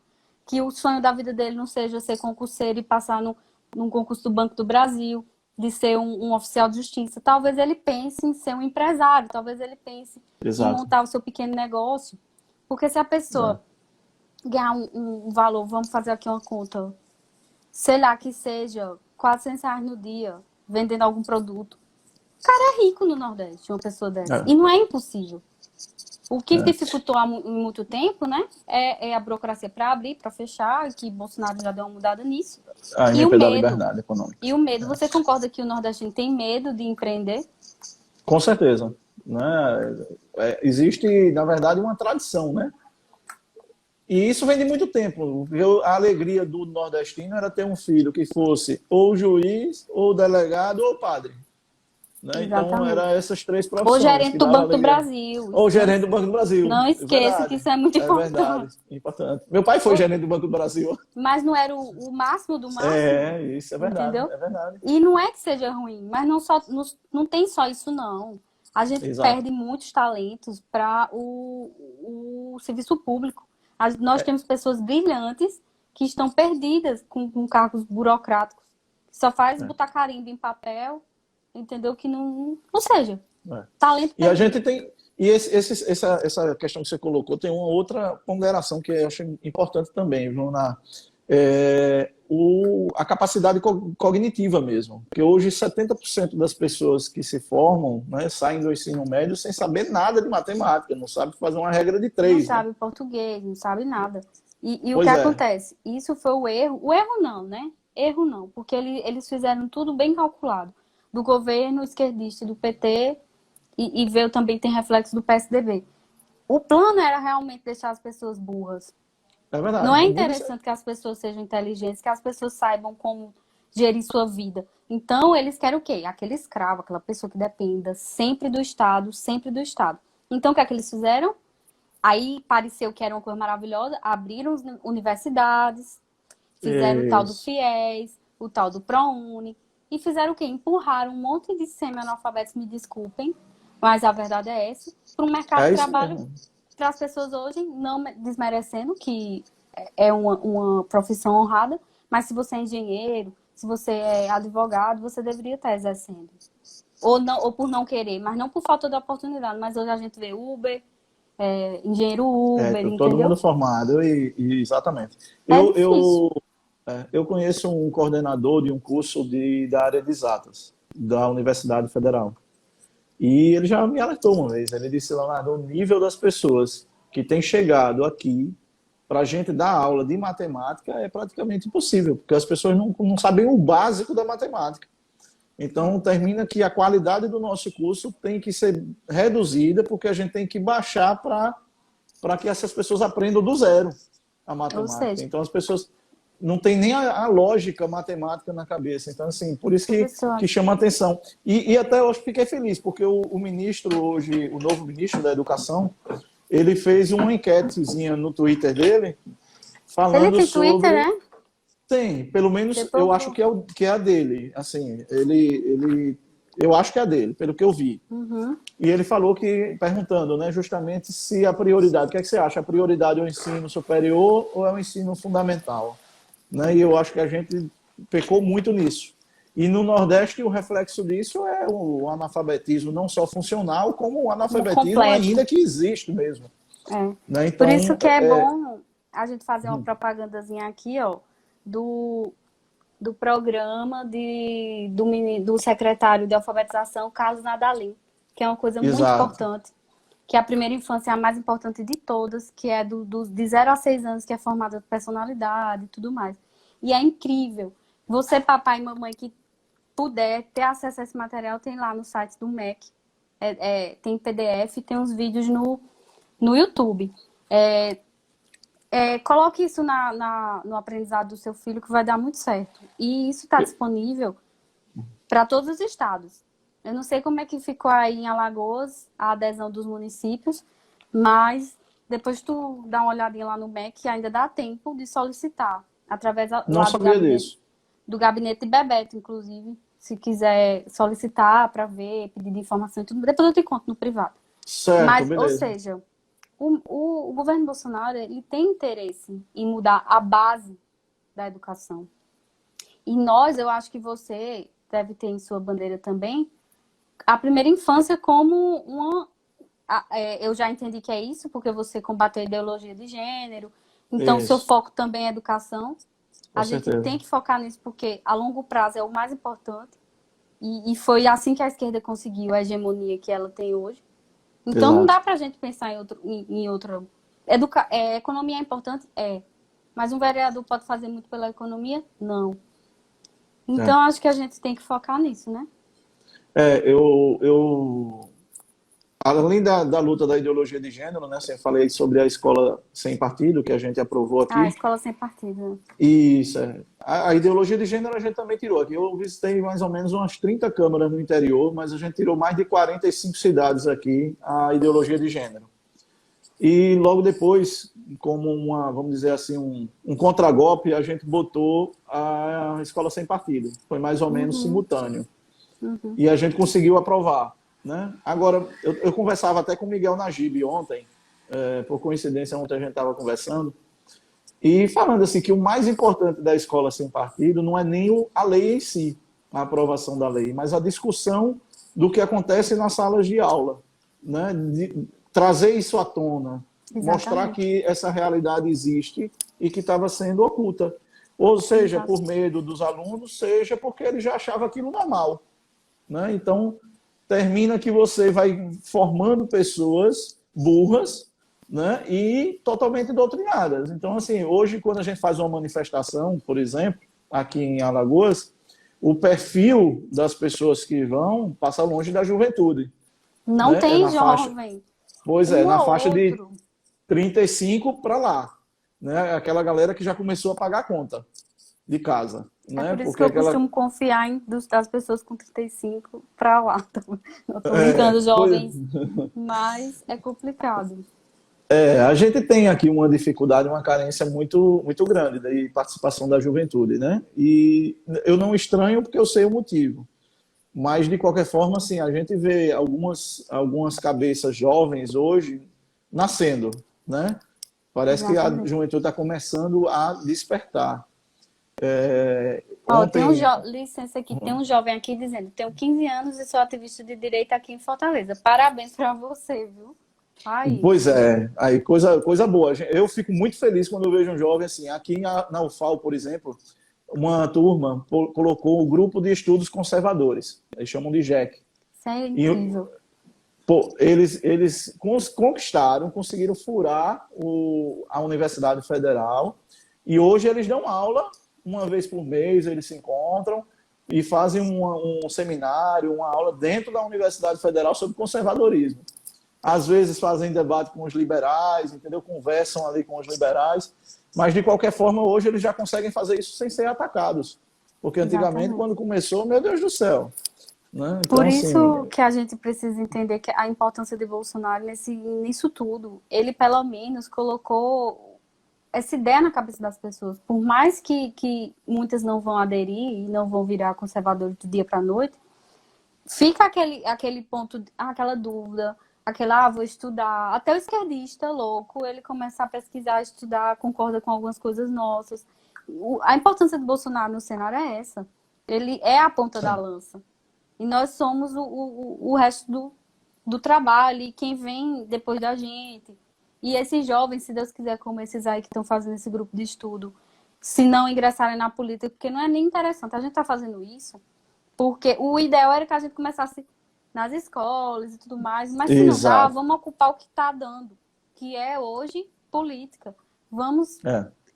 que o sonho da vida dele não seja ser concurseiro e passar num concurso do Banco do Brasil, de ser um oficial de justiça. Talvez ele pense em ser um empresário, talvez ele pense em montar o seu pequeno negócio. Porque se a pessoa ganhar um valor, vamos fazer aqui uma conta, sei lá, que seja R$ 400 no dia, vendendo algum produto. O cara é rico no Nordeste, uma pessoa dessa. E não é impossível. O que dificultou há muito tempo, né, é a burocracia para abrir, para fechar, e que Bolsonaro já deu uma mudada nisso. E o medo da liberdade econômica. E o medo. Você concorda que o nordestino tem medo de empreender? Com certeza. Né? Existe, na verdade, uma tradição, né? E isso vem de muito tempo. A alegria do nordestino era ter um filho que fosse ou juiz, ou delegado, ou padre. Né? Então, eram essas três profissões. Ou gerente do Banco do Brasil. Ou gerente do Banco do Brasil. Não esqueça que isso é muito importante. É verdade, importante. Meu pai foi gerente do Banco do Brasil. Mas não era o máximo do máximo. Isso é verdade. Entendeu? É verdade. E não é que seja ruim, mas não tem só isso, não. A gente perde muitos talentos para o serviço público. Nós temos pessoas brilhantes que estão perdidas com cargos burocráticos. Só faz botar carimbo em papel, entendeu? Que não seja. Talento perdido. E a gente tem... E essa questão que você colocou tem uma outra ponderação que eu acho importante também, Joana. A capacidade cognitiva mesmo. Porque hoje 70% das pessoas que se formam, né, saem do ensino médio sem saber nada de matemática, não sabe fazer uma regra de 3. Não sabe português, não sabe nada. E o que acontece? Isso foi o erro. O erro não, né? Erro não, porque eles fizeram tudo bem calculado. Do governo esquerdista do PT e veio também, tem reflexo do PSDB. O plano era realmente deixar as pessoas burras. É verdade. Não é interessante que as pessoas sejam inteligentes, que as pessoas saibam como gerir sua vida. Então, eles querem o quê? Aquele escravo, aquela pessoa que dependa sempre do Estado, sempre do Estado. Então, o que é que eles fizeram? Aí, pareceu que era uma coisa maravilhosa, abriram universidades, fizeram o tal do FIES, o tal do ProUni, e fizeram o quê? Empurraram um monte de semi-analfabetos, me desculpem, mas a verdade é essa, para o mercado de trabalho, para as pessoas hoje, não desmerecendo, que é uma profissão honrada, mas se você é engenheiro, se você é advogado, você deveria estar exercendo. Ou por não querer, mas não por falta de oportunidade. Mas hoje a gente vê Uber, engenheiro Uber, entendeu? Todo mundo formado, exatamente. Eu conheço um coordenador de um curso da área de exatas. da Universidade Federal. E ele já me alertou uma vez, ele disse, Leonardo, o nível das pessoas que têm chegado aqui para a gente dar aula de matemática é praticamente impossível, porque as pessoas não sabem o básico da matemática. Então, termina que a qualidade do nosso curso tem que ser reduzida, porque a gente tem que baixar para que essas pessoas aprendam do zero a matemática. seja, Então, as pessoas não têm nem a lógica matemática na cabeça. Então, assim, por isso que chama a atenção. E até eu fiquei feliz, porque o ministro hoje, o novo ministro da Educação, ele fez uma enquetezinha no Twitter dele, falando ele tem sobre... Twitter, né? Tem, pelo menos Depois eu acho que é a dele. Assim, eu acho que é a dele, pelo que eu vi. Uhum. E ele falou que, perguntando, né, justamente se a prioridade, o que é que você acha? A prioridade é o ensino superior ou é o ensino fundamental? Né? E eu acho que a gente pecou muito nisso. E no Nordeste o reflexo disso é o analfabetismo não só funcional, como o analfabetismo ainda que existe mesmo. Né? Então, por isso que é bom a gente fazer uma propagandazinha aqui, ó, do programa do secretário de alfabetização, Carlos Nadalim, que é uma coisa muito importante, que a primeira infância é a mais importante de todas, que é de 0 a 6 anos, que é formada de personalidade e tudo mais. E é incrível. Você, papai e mamãe, que puder ter acesso a esse material, tem lá no site do MEC, tem PDF, tem uns vídeos no YouTube. Coloque isso no aprendizado do seu filho, que vai dar muito certo. E isso está disponível para todos os estados. Eu não sei como é que ficou aí em Alagoas a adesão dos municípios, mas depois tu dá uma olhadinha lá no MEC, ainda dá tempo de solicitar, através do gabinete de Bebeto, inclusive, se quiser solicitar para ver, pedir informação e tudo. Depois eu te conto no privado. Certo, mas, beleza. ou seja, o governo Bolsonaro, ele tem interesse em mudar a base da educação. E eu acho que você deve ter em sua bandeira também, a primeira infância como uma... eu já entendi que é isso, porque você combateu a ideologia de gênero. Então, seu foco também é educação. A gente tem que focar nisso, porque a longo prazo é o mais importante. E foi assim que a esquerda conseguiu a hegemonia que ela tem hoje. Então, não dá pra gente pensar em outra... Economia é importante? Mas um vereador pode fazer muito pela economia? Não. Então, acho que a gente tem que focar nisso, né? Além da luta da ideologia de gênero, né? Você falei sobre a escola sem partido, que a gente aprovou aqui. A escola sem partido. Isso. A ideologia de gênero a gente também tirou aqui. Eu visitei mais ou menos umas 30 câmaras no interior, mas a gente tirou mais de 45 cidades aqui a ideologia de gênero. E logo depois, como vamos dizer assim, um contragolpe, a gente botou a escola sem partido. Foi mais ou menos simultâneo. E a gente conseguiu aprovar. Né? Agora, eu conversava até com o Miguel Najib ontem, por coincidência, ontem a gente estava conversando, e falando assim que o mais importante da escola sem partido não é nem a lei em si, a aprovação da lei, mas a discussão do que acontece nas salas de aula. Né? De trazer isso à tona, mostrar que essa realidade existe e que estava sendo oculta. Ou seja, por medo dos alunos, seja porque ele já achava aquilo normal. Né? Então, termina que você vai formando pessoas burras, né, e totalmente doutrinadas. Então, assim, hoje, quando a gente faz uma manifestação, por exemplo, aqui em Alagoas, o perfil das pessoas que vão passa longe da juventude. Não, né? Tem jovem. Pois na faixa de 35 para lá. Né? Aquela galera que já começou a pagar a conta de casa. Né? Por isso que eu costumo confiar das pessoas com 35 para lá. Não estou brincando, jovens, mas é complicado. A gente tem aqui uma dificuldade, uma carência muito, muito grande de participação da juventude, né? E eu não estranho porque eu sei o motivo. Mas, de qualquer forma, assim, a gente vê algumas cabeças jovens hoje nascendo, né? Parece que a juventude está começando a despertar. Tem licença aqui, tem um jovem aqui dizendo: tenho 15 anos e sou ativista de direita aqui em Fortaleza. Parabéns para você, viu? Ai. Pois aí coisa boa. Eu fico muito feliz quando eu vejo um jovem assim. Aqui na UFAL, por exemplo, uma turma colocou o grupo de estudos conservadores, eles chamam de GEC. Isso é E, incrível. pô, eles conquistaram, conseguiram furar a Universidade Federal, e hoje eles dão aula, uma vez por mês eles se encontram e fazem um seminário, uma aula dentro da Universidade Federal sobre conservadorismo. Às vezes fazem debate com os liberais, entendeu? Conversam ali com os liberais, mas de qualquer forma hoje eles já conseguem fazer isso sem ser atacados. Porque antigamente, Exatamente. quando começou, meu Deus do céu. Né? Então, Por assim, isso que a gente precisa entender que a importância de Bolsonaro nisso tudo. Ele, pelo menos, colocou essa ideia na cabeça das pessoas. Por mais que muitas não vão aderir e não vão virar conservadores do dia para a noite, fica aquele ponto, aquela dúvida, vou estudar. Até o esquerdista louco, ele começa a pesquisar, estudar, concorda com algumas coisas nossas. A importância do Bolsonaro no cenário é essa. Ele é a ponta da lança. E nós somos o resto do trabalho, e quem vem depois da gente. E esses jovens, se Deus quiser, como esses aí que estão fazendo esse grupo de estudo, se não ingressarem na política, porque não é nem interessante. A gente está fazendo isso porque o ideal era que a gente começasse nas escolas e tudo mais, mas se não dá, vamos ocupar o que está dando, que é hoje política. Vamos...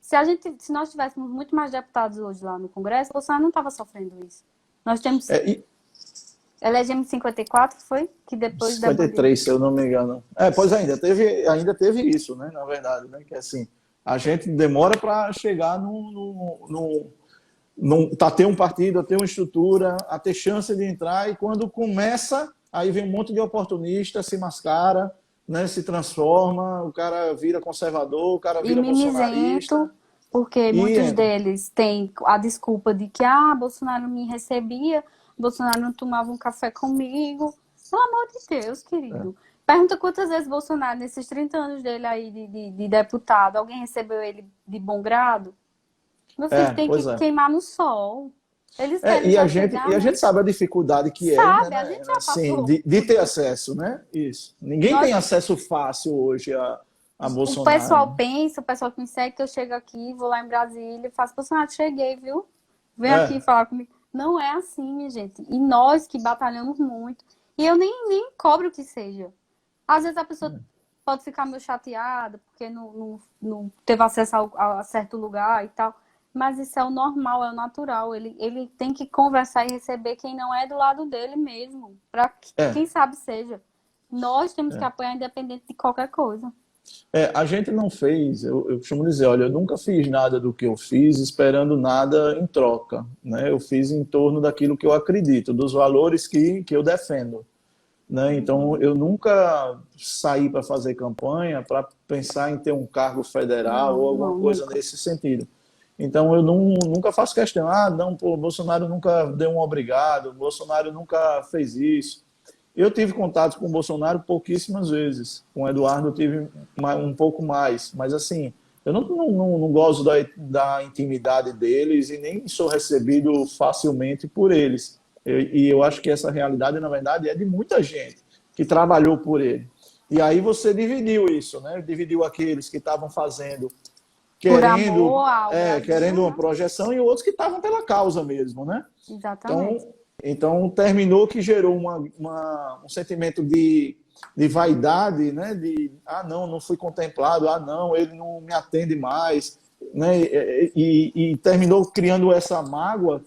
Se nós tivéssemos muito mais deputados hoje lá no Congresso, Bolsonaro não estava sofrendo isso. Nós temos... Elegemos 54, foi? Que depois 53, se eu não me engano. Pois ainda teve isso, né? Na verdade, né? Que assim, a gente demora para chegar a ter um partido, a ter uma estrutura, a ter chance de entrar, e quando começa, aí vem um monte de oportunista, se mascara, né? Se transforma, o cara vira conservador, o cara vira bolsonarista. Porque muitos deles têm a desculpa de que Bolsonaro me recebia, Bolsonaro não tomava um café comigo. Pelo amor de Deus, querido. Pergunta quantas vezes Bolsonaro, nesses 30 anos dele aí de deputado, alguém recebeu ele de bom grado? Meu filho tem que queimar no sol. Eles querem e a gente sabe a dificuldade que sabe, né? A gente já assim, de ter acesso, né? Isso. Ninguém tem acesso fácil hoje a Bolsonaro. O pessoal pensa, o pessoal que me segue, que eu chego aqui, vou lá em Brasília e faço, Bolsonaro, cheguei, viu? Vem aqui falar comigo. Não é assim, minha gente. E nós que batalhamos muito. E eu nem cobro que seja. Às vezes a pessoa pode ficar meio chateada porque não teve acesso a certo lugar e tal. Mas isso é o normal, é o natural. Ele tem que conversar e receber quem não é do lado dele mesmo. Para quem sabe seja. Nós temos que apoiar independente de qualquer coisa. A gente não fez, eu costumo dizer, olha, eu nunca fiz nada do que eu fiz esperando nada em troca, né? Eu fiz em torno daquilo que eu acredito, dos valores que eu defendo, né? Então, eu nunca saí para fazer campanha para pensar em ter um cargo federal ou alguma coisa nesse sentido. Então, eu nunca faço questão, Bolsonaro nunca deu um obrigado, Bolsonaro nunca fez isso. Eu tive contato com o Bolsonaro pouquíssimas vezes. Com o Eduardo eu tive um pouco mais. Mas, assim, eu não gosto da intimidade deles e nem sou recebido facilmente por eles. E eu acho que essa realidade, na verdade, é de muita gente que trabalhou por ele. E aí você dividiu isso, né? Dividiu aqueles que estavam fazendo, querendo uma projeção, e outros que estavam pela causa mesmo, né? Exatamente. Então terminou que gerou um sentimento de vaidade, né? De não fui contemplado, não, ele não me atende mais, né? E terminou criando essa mágoa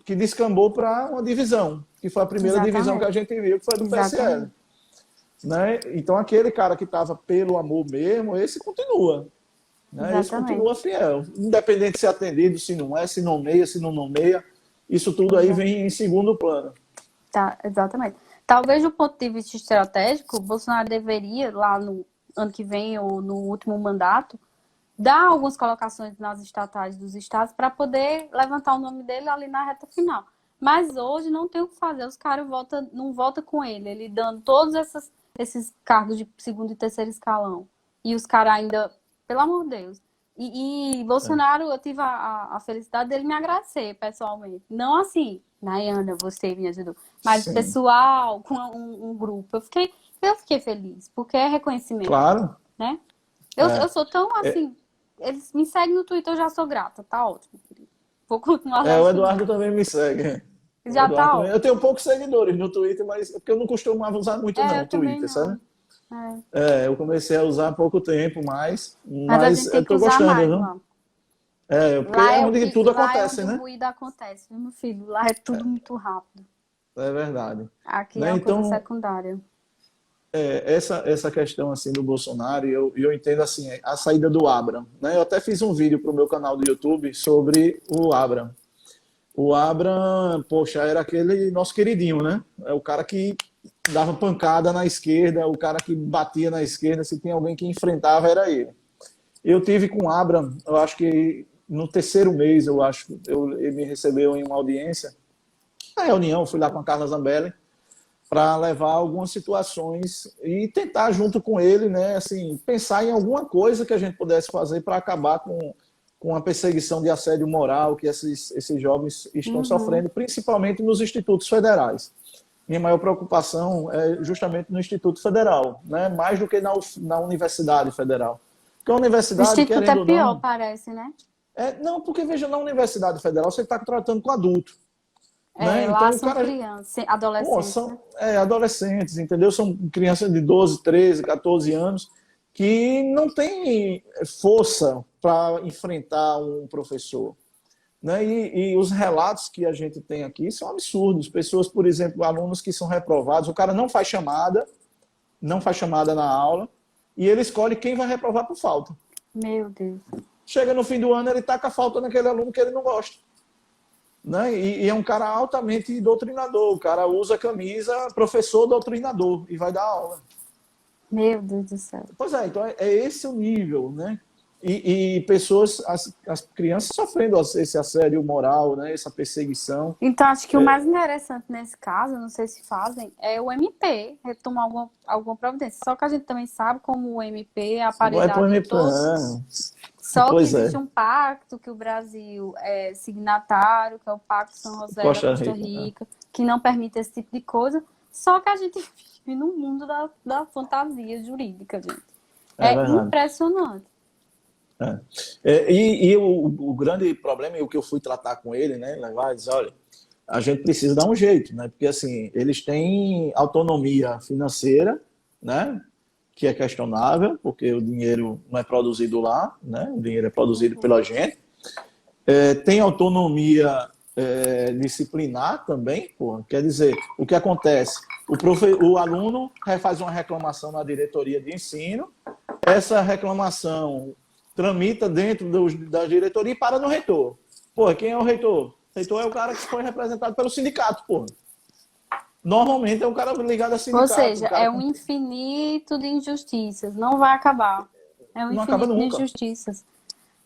que descambou para uma divisão, que foi a primeira divisão que a gente viu, que foi do PSL. Né? Então aquele cara que estava pelo amor mesmo, esse continua. Né? Esse continua fiel. Independente de ser atendido, se não é, se nomeia, se não nomeia. Isso tudo aí vem em segundo plano. Tá, exatamente. Talvez do ponto de vista estratégico, o Bolsonaro deveria, lá no ano que vem ou no último mandato, dar algumas colocações nas estatais dos estados para poder levantar o nome dele ali na reta final. Mas hoje não tem o que fazer, os caras não votam com ele dando todos esses cargos de segundo e terceiro escalão. E os caras ainda, pelo amor de Deus. E Bolsonaro, eu tive a felicidade dele me agradecer pessoalmente. Não assim, Nayana, você me ajudou. Mas pessoal, com um grupo. Eu fiquei feliz, porque é reconhecimento. Claro. Né? Eu sou tão assim. Eles me seguem no Twitter, eu já sou grata. Tá ótimo, querido. Vou continuar lá O estudando. Eduardo também me segue. O Já Eduardo tá também. Eu tenho poucos seguidores no Twitter, mas é porque eu não costumo usar muito, não, eu o também Twitter, sabe? não. É. Eu comecei a usar há pouco tempo, Mas a mas gente eu tem que tô usar gostando, mais viu? lá. Porque é onde tudo Lá é acontece, onde o né? moído acontece, viu, meu filho? Lá é tudo muito rápido. É verdade. Aqui é Né? uma coisa Então, secundária. essa questão assim do Bolsonaro, eu entendo assim, a saída do Abraham, né? Eu até fiz um vídeo para o meu canal do YouTube sobre o Abraham. O Abraham, poxa, era aquele nosso queridinho, né? É o cara que dava pancada na esquerda, o cara que batia na esquerda, se tinha alguém que enfrentava, era ele. Eu tive com o Abraham, eu acho que no terceiro mês, eu acho, ele me recebeu em uma audiência, na reunião, fui lá com a Carla Zambelli, para levar algumas situações e tentar junto com ele, né, assim, pensar em alguma coisa que a gente pudesse fazer para acabar com a perseguição de assédio moral que esses jovens estão sofrendo, principalmente nos institutos federais. Minha maior preocupação é justamente no Instituto Federal, né, mais do que na Universidade Federal. Porque a O universidade, instituto querendo é ou pior, não, parece, né? não, porque veja, na Universidade Federal você está tratando com adulto, né? Lá Então o são cara, crianças, pô, adolescentes, né? são adolescentes, entendeu? São crianças de 12, 13, 14 anos que não têm força para enfrentar um professor. Né? E os relatos que a gente tem aqui são absurdos. Pessoas, por exemplo, alunos que são reprovados, o cara não faz chamada na aula, e ele escolhe quem vai reprovar por falta. Meu Deus. Chega no fim do ano, ele taca a falta naquele aluno que ele não gosta. Né? E é um cara altamente doutrinador. O cara usa a camisa professor doutrinador e vai dar aula. Meu Deus do céu. Pois é, então é esse o nível, né? E pessoas, as crianças sofrendo esse assédio moral, né? Essa perseguição. Então, acho que o mais interessante nesse caso, não sei se fazem, é o MP retomar alguma providência. Só que a gente também sabe como o MP é aparelhado em todos. Só que existe um pacto que o Brasil é signatário, que é o Pacto São José da Costa Rica, que não permite esse tipo de coisa. Só que a gente vive no mundo da fantasia jurídica, gente. É impressionante. E o grande problema, e o que eu fui tratar com ele, né, levar, dizer, olha, a gente precisa dar um jeito, né, porque assim, eles têm autonomia financeira, né, que é questionável, porque o dinheiro não é produzido lá, né, o dinheiro é produzido pela gente, tem autonomia disciplinar também, porra. Quer dizer, o que acontece? O aluno faz uma reclamação na diretoria de ensino, essa reclamação tramita dentro da diretoria e para no reitor. Pô, quem é o reitor? O reitor é o cara que foi representado pelo sindicato, pô. Normalmente é um cara ligado a sindicato. Ou seja, é um infinito de injustiças. Não vai acabar. É um infinito de injustiças.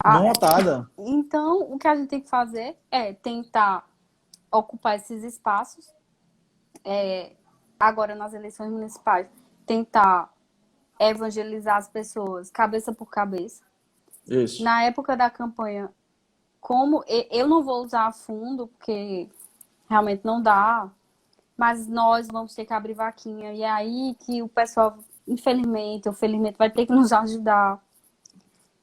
Notada. Então, o que a gente tem que fazer é tentar ocupar esses espaços. Agora, nas eleições municipais, tentar evangelizar as pessoas cabeça por cabeça. Isso. Na época da campanha, como eu não vou usar a fundo, porque realmente não dá, mas nós vamos ter que abrir vaquinha. E é aí que o pessoal, infelizmente ou felizmente, vai ter que nos ajudar.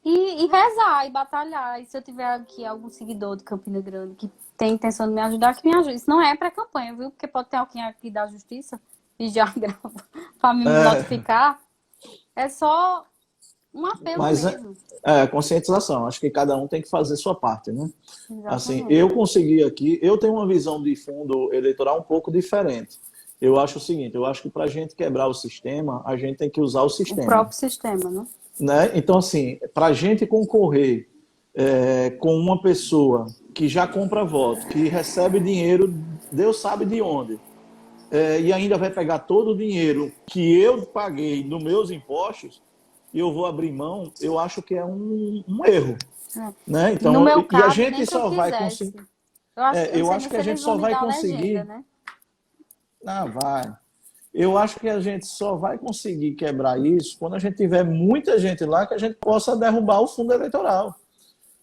E rezar, e batalhar. E se eu tiver aqui algum seguidor de Campina Grande que tem intenção de me ajudar, que me ajude. Isso não é pré-campanha, viu? Porque pode ter alguém aqui da Justiça e já grava para me notificar. É só um apelo mesmo. Conscientização. Acho que cada um tem que fazer sua parte, né? Exatamente. Assim, eu consegui aqui, eu tenho uma visão de fundo eleitoral um pouco diferente. Eu acho o seguinte, eu acho que para a gente quebrar o sistema, a gente tem que usar o sistema. O próprio sistema, né? Então, assim, para a gente concorrer com uma pessoa que já compra voto, que recebe dinheiro, Deus sabe de onde, e ainda vai pegar todo o dinheiro que eu paguei nos meus impostos, e eu vou abrir mão, eu acho que é um erro. Né? Então, no meu caso, e a gente só vai conseguir. Eu acho que a gente só vai conseguir. Legenda, né? Vai. Eu acho que a gente só vai conseguir quebrar isso quando a gente tiver muita gente lá que a gente possa derrubar o fundo eleitoral.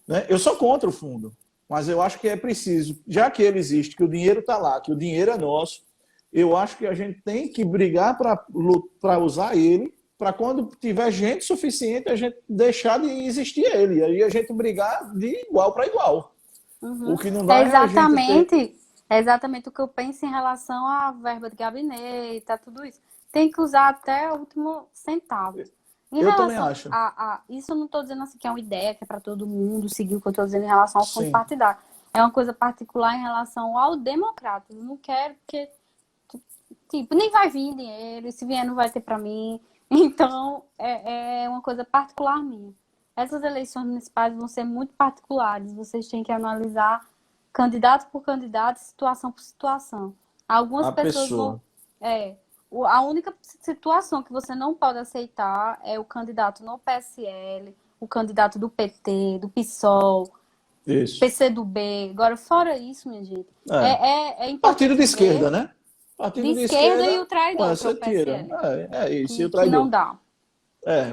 Né? Eu sou contra o fundo, mas eu acho que é preciso, já que ele existe, que o dinheiro está lá, que o dinheiro é nosso, eu acho que a gente tem que brigar para usar ele, para quando tiver gente suficiente, a gente deixar de existir ele. E aí a gente brigar de igual para igual. Uhum. O que não dá é a gente ter... É exatamente o que eu penso em relação à verba de gabinete, a tudo isso. Tem que usar até o último centavo. Em Eu também relação acho. isso eu não estou dizendo assim que é uma ideia que é para todo mundo seguir o que eu estou dizendo em relação ao fundo Sim. partidário. É uma coisa particular em relação ao democrata. Eu não quero porque, tipo, nem vai vir dinheiro, e se vier não vai ter para mim. Então, é uma coisa particular minha. Essas eleições municipais vão ser muito particulares. Vocês têm que analisar candidato por candidato, situação por situação. Algumas A pessoas vão. pessoa. A única situação que você não pode aceitar é o candidato no PSL, o candidato do PT, do PSOL, Isso. PCdoB. Agora, fora isso, minha gente, É. é Partido importante de esquerda, dizer né? de Partido de esquerda e esquerda, o traidor, que é essa o tira. PSL, É isso, e o que não traidor. dá.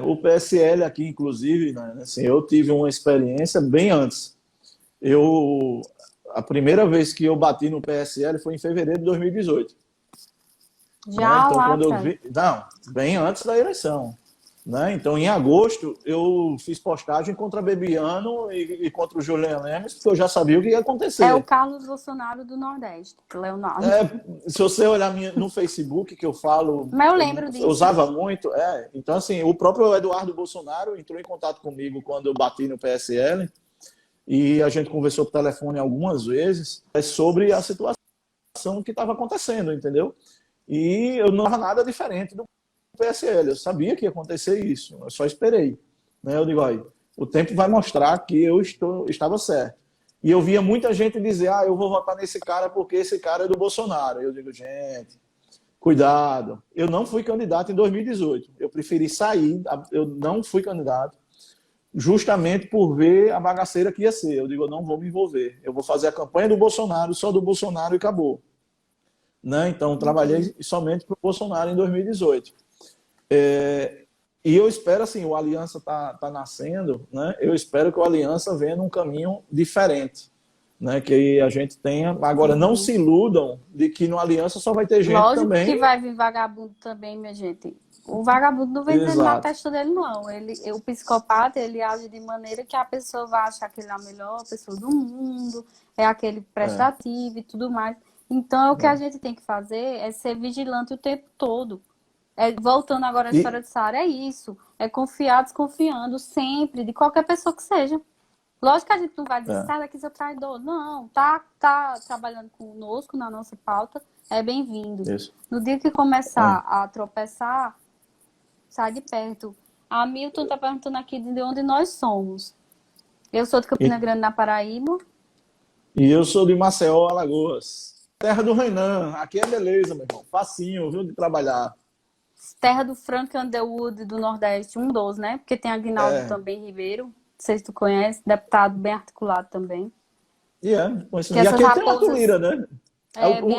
O PSL aqui, inclusive, né, assim, eu tive uma experiência bem antes. A primeira vez que eu bati no PSL foi em fevereiro de 2018. Né? Já Então, lá quando eu atrás. vi. Não, bem antes da eleição. Né? Então, em agosto, eu fiz postagem contra Bebiano e contra o Julian Lemes, porque eu já sabia o que ia É o acontecer. Carlos Bolsonaro do Nordeste, Leonardo. Se você olhar no Facebook, que eu falo, Mas eu lembro eu disso. usava muito. Então, assim, o próprio Eduardo Bolsonaro entrou em contato comigo quando eu bati no PSL e a gente conversou por telefone algumas vezes sobre a situação que estava acontecendo, entendeu? E eu não era nada diferente do PSL. Eu sabia que ia acontecer isso, eu só esperei. Né? Eu digo, aí, o tempo vai mostrar que eu estava certo. E eu via muita gente dizer, eu vou votar nesse cara porque esse cara é do Bolsonaro. Eu digo, gente, cuidado. Eu não fui candidato em 2018. Eu preferi sair, eu não fui candidato, justamente por ver a bagaceira que ia ser. Eu digo, eu não vou me envolver. Eu vou fazer a campanha do Bolsonaro, só do Bolsonaro e acabou. Né? Então, trabalhei somente para o Bolsonaro em 2018. E eu espero, assim, o Aliança tá nascendo, né? Eu espero que o Aliança venha num caminho diferente, né? Que a gente tenha... Agora, não se iludam de que no Aliança só vai ter gente Lógico que também... vai vir vagabundo também, minha gente. O vagabundo não vem dizendo na Exato. testa dele, não. O psicopata, ele age de maneira que a pessoa vai achar que ele é a melhor pessoa do mundo, é aquele prestativo e tudo mais. Então, o que a gente tem que fazer é ser vigilante o tempo todo. Voltando agora à história de Sara, é isso. É confiar desconfiando sempre, de qualquer pessoa que seja. Lógico que a gente não vai dizer, sai daqui, seu traidor. Não, tá trabalhando conosco na nossa pauta, é bem-vindo. Isso. No dia que começar a tropeçar, sai de perto. A Milton tá perguntando aqui de onde nós somos. Eu sou de Campina Grande, na Paraíba. E eu sou de Maceió, Alagoas. Terra do Renan. Aqui é beleza, meu irmão. Facinho, viu, de trabalhar. Terra do Frank Underwood do Nordeste, um dos, né? Porque tem Aguinaldo também Ribeiro. Não sei se tu conhece, deputado bem articulado também. E aqui tem o Arthur Lira, né?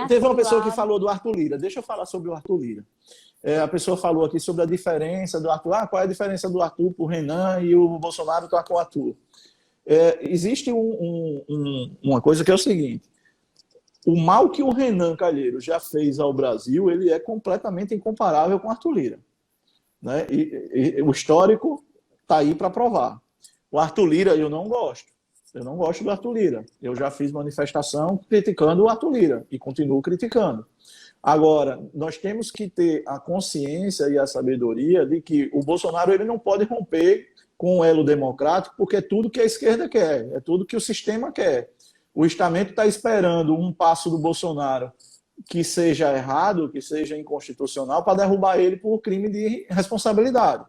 Teve uma pessoa que falou do Arthur Lira. Deixa eu falar sobre o Arthur Lira. A pessoa falou aqui sobre a diferença do Arthur. Qual é a diferença do Arthur para o Renan e o Bolsonaro está com o Arthur? Existe uma coisa que é o seguinte. O mal que o Renan Calheiros já fez ao Brasil, ele é completamente incomparável com o Arthur Lira. Né? E o histórico está aí para provar. O Arthur Lira eu não gosto. Eu não gosto do Arthur Lira. Eu já fiz manifestação criticando o Arthur Lira e continuo criticando. Agora, nós temos que ter a consciência e a sabedoria de que o Bolsonaro ele não pode romper com o elo democrático porque é tudo que a esquerda quer, é tudo que o sistema quer. O estamento está esperando um passo do Bolsonaro que seja errado, que seja inconstitucional, para derrubar ele por crime de responsabilidade.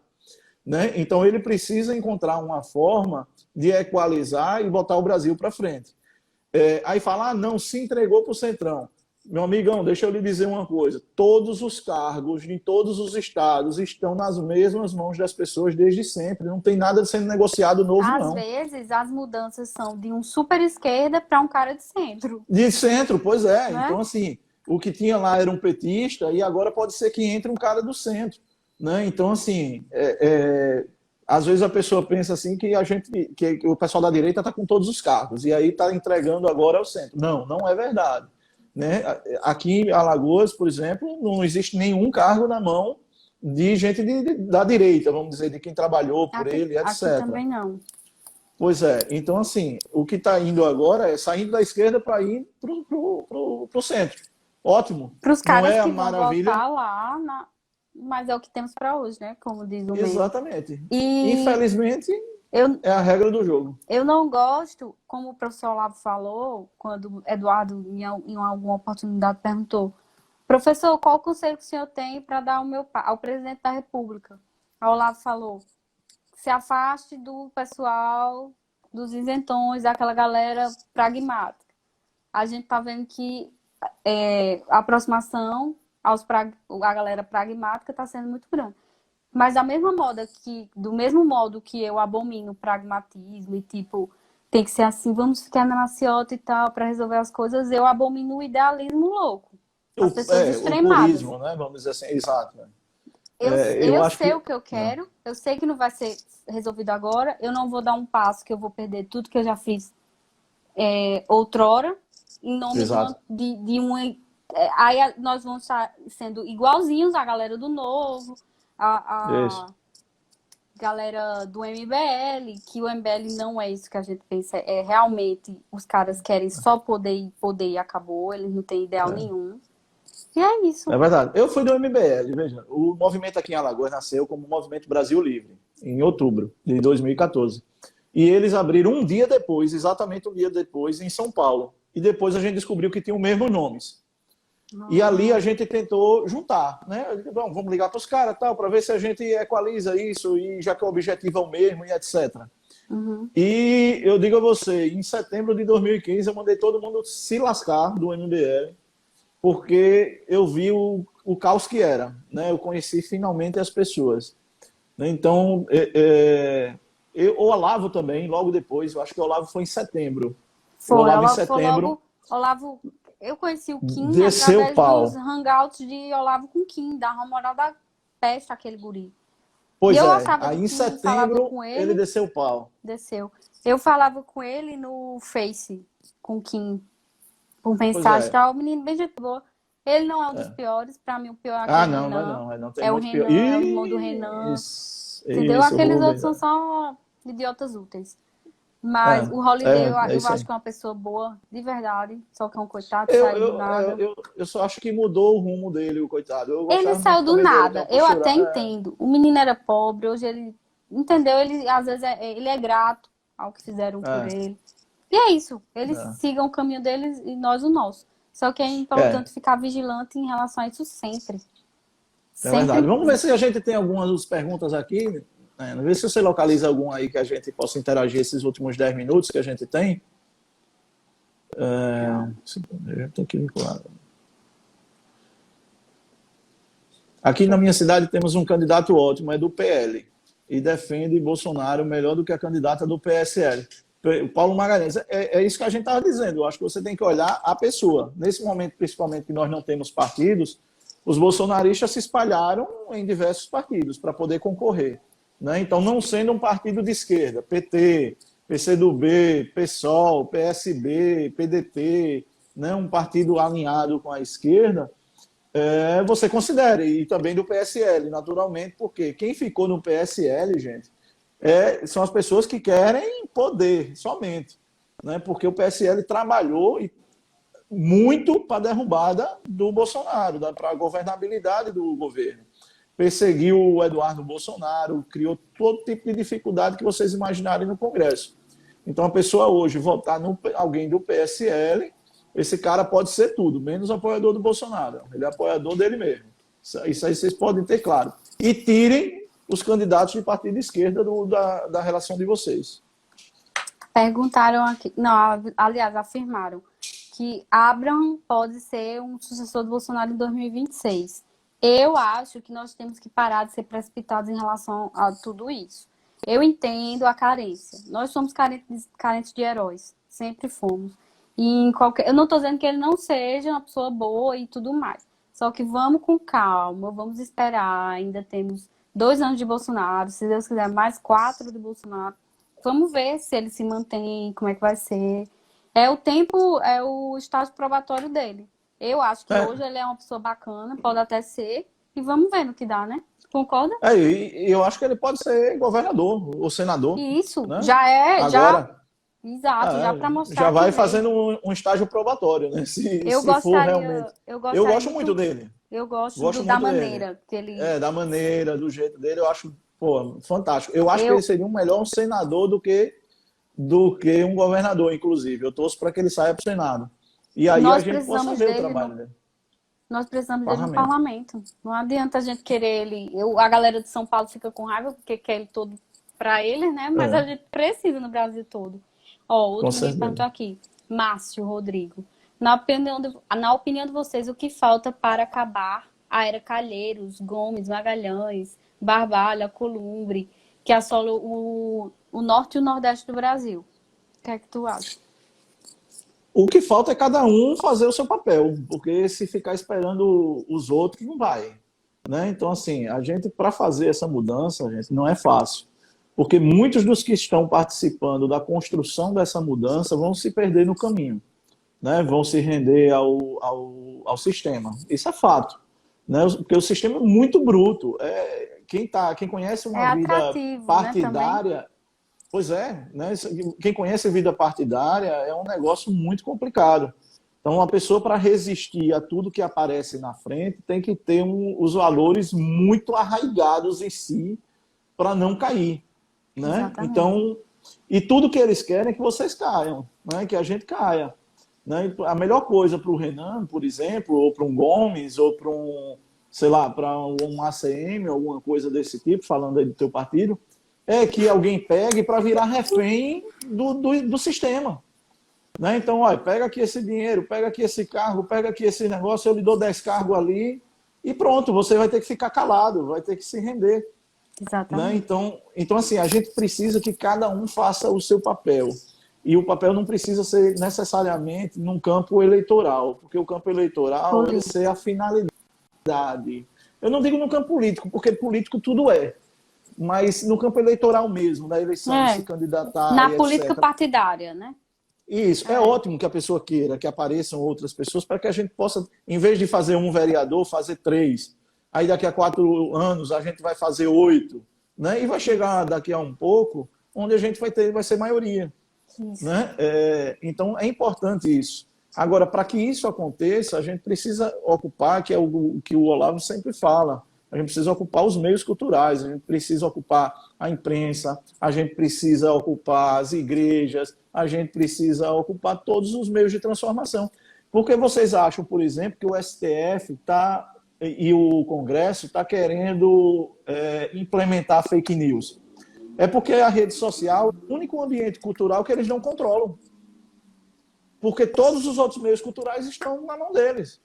Né? Então, ele precisa encontrar uma forma de equalizar e botar o Brasil para frente. Aí fala, não, se entregou para o Centrão. Meu amigão, deixa eu lhe dizer uma coisa. Todos os cargos em todos os estados estão nas mesmas mãos das pessoas desde sempre. Não tem nada sendo negociado novo, não. Às vezes, as mudanças são de um super esquerda para um cara de centro. De centro, pois é. Né? Então, assim, o que tinha lá era um petista e agora pode ser que entre um cara do centro. Né? Então, assim, às vezes a pessoa pensa assim que o pessoal da direita está com todos os cargos e aí está entregando agora ao centro. Não, não é verdade. Né? Aqui em Alagoas, por exemplo, não existe nenhum cargo na mão de gente da direita, vamos dizer, de quem trabalhou por ele, etc. Aqui também não. Pois é, então assim, o que está indo agora é saindo da esquerda para ir para o centro. Ótimo, Para os não caras é a que vão maravilha? votar lá, mas é o que temos para hoje, né? Como diz o meme. Exatamente. E Infelizmente, eu, é a regra do jogo. eu não gosto, como o professor Olavo falou, quando o Eduardo, em alguma oportunidade, perguntou: professor, qual o conselho que o senhor tem para dar ao presidente da República? Aí o Olavo falou: se afaste do pessoal, dos isentões, daquela galera pragmática. A gente está vendo que a aproximação à galera pragmática está sendo muito grande. Mas do mesmo modo que eu abomino o pragmatismo e tipo, tem que ser assim, vamos ficar na maciota e tal, para resolver as coisas, eu abomino o idealismo louco. As pessoas O extremadas. purismo, né? Vamos dizer assim, exato. Eu, Eu eu acho sei que. o que eu quero, eu sei que não vai ser resolvido agora, eu não vou dar um passo que eu vou perder tudo que eu já fiz outrora, em nome Exato. de uma. Aí nós vamos estar sendo igualzinhos à galera do Novo, Isso. a galera do MBL, que o MBL não é isso que a gente pensa, é realmente os caras querem só poder e acabou, eles não têm ideal nenhum. E é isso. É verdade. Eu fui do MBL, veja. O movimento aqui em Alagoas nasceu como Movimento Brasil Livre, em outubro de 2014. E eles abriram um dia depois, exatamente um dia depois, em São Paulo. E depois a gente descobriu que tinha os mesmos nomes. E ali a gente tentou juntar, né? Bom, vamos ligar para os caras tal, para ver se a gente equaliza isso, e já que o objetivo é o mesmo, e etc. Uhum. E eu digo a você, em setembro de 2015, eu mandei todo mundo se lascar do MBL, porque eu vi o caos que era, né? Eu conheci finalmente as pessoas. Então, o Olavo também, logo depois, eu acho que o Olavo foi em setembro. O Foi, Olavo em Olavo foi setembro logo. Olavo, eu conheci o Kim desceu o através dos pau. hangouts de Olavo com Kim, da moral da peste, aquele guri. E Pois eu é, achava aí do em Kim, falava setembro com ele ele, desceu o pau. desceu. Eu falava com ele no Face, com o Kim, por Pois mensagem e é. tal. O menino bem gente boa. Ele não é um dos piores, pra mim o pior é Ah, aquele não, não é Renan. não. Não tem É o muito pior. Renan, é o irmão do Renan. Entendeu? Isso, Aqueles outros Rubens. são só idiotas úteis. Mas o Holiday É eu isso acho aí. que é uma pessoa boa, de verdade. Só que é um coitado, saiu do nada. Eu só acho que mudou o rumo dele, o coitado. Eu Ele gostava saiu muito do também dele, tem nada. uma Eu postura. até entendo. O menino era pobre, hoje ele. Entendeu? Ele às vezes ele é grato ao que fizeram por É, ele. E é isso. Eles é, sigam o caminho deles e nós o nosso. Só que é é, importante ficar vigilante em relação a isso sempre. é verdade. Sempre. Vamos ver se a gente tem algumas perguntas aqui. Ver se você localiza alguma aí que a gente possa interagir esses últimos 10 minutos que a gente tem. Tem que vincular. Aqui na minha cidade temos um candidato ótimo, é do PL, e defende Bolsonaro melhor do que a candidata do PSL. O Paulo Magalhães, é isso que a gente estava dizendo. Eu acho que você tem que olhar a pessoa. Nesse momento, principalmente, que nós não temos partidos, os bolsonaristas se espalharam em diversos partidos para poder concorrer. Né? Então, não sendo um partido de esquerda, PT, PCdoB, PSOL, PSB, PDT, né? Um partido alinhado com a esquerda, você considere, e também do PSL, naturalmente, porque quem ficou no PSL, gente, são as pessoas que querem poder somente, né? Porque o PSL trabalhou muito para a derrubada do Bolsonaro, para a governabilidade do governo. Perseguiu o Eduardo Bolsonaro, criou todo tipo de dificuldade que vocês imaginarem no Congresso. Então, a pessoa hoje votar em alguém do PSL, esse cara pode ser tudo, menos apoiador do Bolsonaro. Ele é apoiador dele mesmo. Isso aí vocês podem ter claro. E tirem os candidatos de partido de esquerda da relação de vocês. Perguntaram aqui. Não, aliás, afirmaram que Abraham pode ser um sucessor do Bolsonaro em 2026. Eu acho que nós temos que parar de ser precipitados em relação a tudo isso. Eu entendo a carência. Nós somos carentes de heróis. Sempre fomos. Eu não estou dizendo que ele não seja uma pessoa boa e tudo mais. Só que vamos com calma, vamos esperar. Ainda temos 2 anos de Bolsonaro, se Deus quiser, mais 4 de Bolsonaro. Vamos ver se ele se mantém, como é que vai ser. É o tempo, é o estágio probatório dele. Eu acho que hoje ele é uma pessoa bacana, pode até ser, e vamos ver no que dá, né? Concorda? E eu acho que ele pode ser governador ou senador, E isso né? já, Agora, exato, já para já mostrar que vai veio. fazendo um estágio probatório, né? Eu Se for realmente. gostaria, eu Eu gostaria gosto muito muito, dele. eu gosto Gosto da muito dele. maneira que ele, Da maneira, do jeito dele, eu acho, pô, fantástico. Eu acho que ele eu, seria um melhor senador do que um governador, inclusive. Eu torço para que ele saia para o Senado. E aí a nós gente possa precisamos ver o dele trabalho dele. nós precisamos No dele no parlamento. parlamento. Não adianta a gente querer ele. A galera de São Paulo fica com raiva porque quer ele todo para eles, né? Mas a É, gente precisa no Brasil todo. Ó, com outro menino certeza. perguntou aqui. Márcio Rodrigo. Na opinião de vocês, o que falta para acabar a era Calheiros, Gomes, Magalhães, Barbalho, Alcolumbre, que assola o norte e o nordeste do Brasil? O que é que tu acha? O que falta é cada um fazer o seu papel, porque se ficar esperando os outros, não vai. Né? Então, assim, a gente, para fazer essa mudança, gente, não é fácil. Porque muitos dos que estão participando da construção dessa mudança vão se perder no caminho, né? Vão se render ao sistema. Isso é fato. Né? Porque o sistema é muito bruto. Quem conhece É uma vida atrativo, né, também? partidária. Pois é, né? Quem conhece vida partidária é um negócio muito complicado. Então, uma pessoa, para resistir a tudo que aparece na frente, tem que ter os valores muito arraigados em si para não cair. Né? Exatamente. Então, e tudo que eles querem é que vocês caiam, né? Que a gente caia. Né? A melhor coisa para o Renan, por exemplo, ou para um Gomes, ou para um, sei lá, para um ACM, alguma coisa desse tipo, falando aí do teu partido, é que alguém pegue para virar refém do sistema. Né? Então, olha, pega aqui esse dinheiro, pega aqui esse cargo, pega aqui esse negócio, eu lhe dou 10 cargos ali e pronto, você vai ter que ficar calado, vai ter que se render. Né? Exatamente. Então, assim, a gente precisa que cada um faça o seu papel. E o papel não precisa ser necessariamente num campo eleitoral, porque o campo eleitoral vai Político. ser a finalidade. Eu não digo no campo político, porque político tudo é. Mas no campo eleitoral mesmo, da eleição, de se É, candidatar na e política etc. partidária, né? Isso, é É, ótimo que a pessoa queira que apareçam outras pessoas para que a gente possa, em vez de fazer um vereador, fazer 3. Aí daqui a 4 anos a gente vai fazer 8. Né? E vai chegar daqui a um pouco, onde a gente vai ser maioria. isso. Né? Então é importante isso. Agora, para que isso aconteça, a gente precisa ocupar, que é o que o Olavo sempre fala, a gente precisa ocupar os meios culturais, a gente precisa ocupar a imprensa, a gente precisa ocupar as igrejas, a gente precisa ocupar todos os meios de transformação. Porque vocês acham, por exemplo, que o STF e o Congresso está querendo implementar fake news? É porque a rede social é o único ambiente cultural que eles não controlam. Porque todos os outros meios culturais estão na mão deles.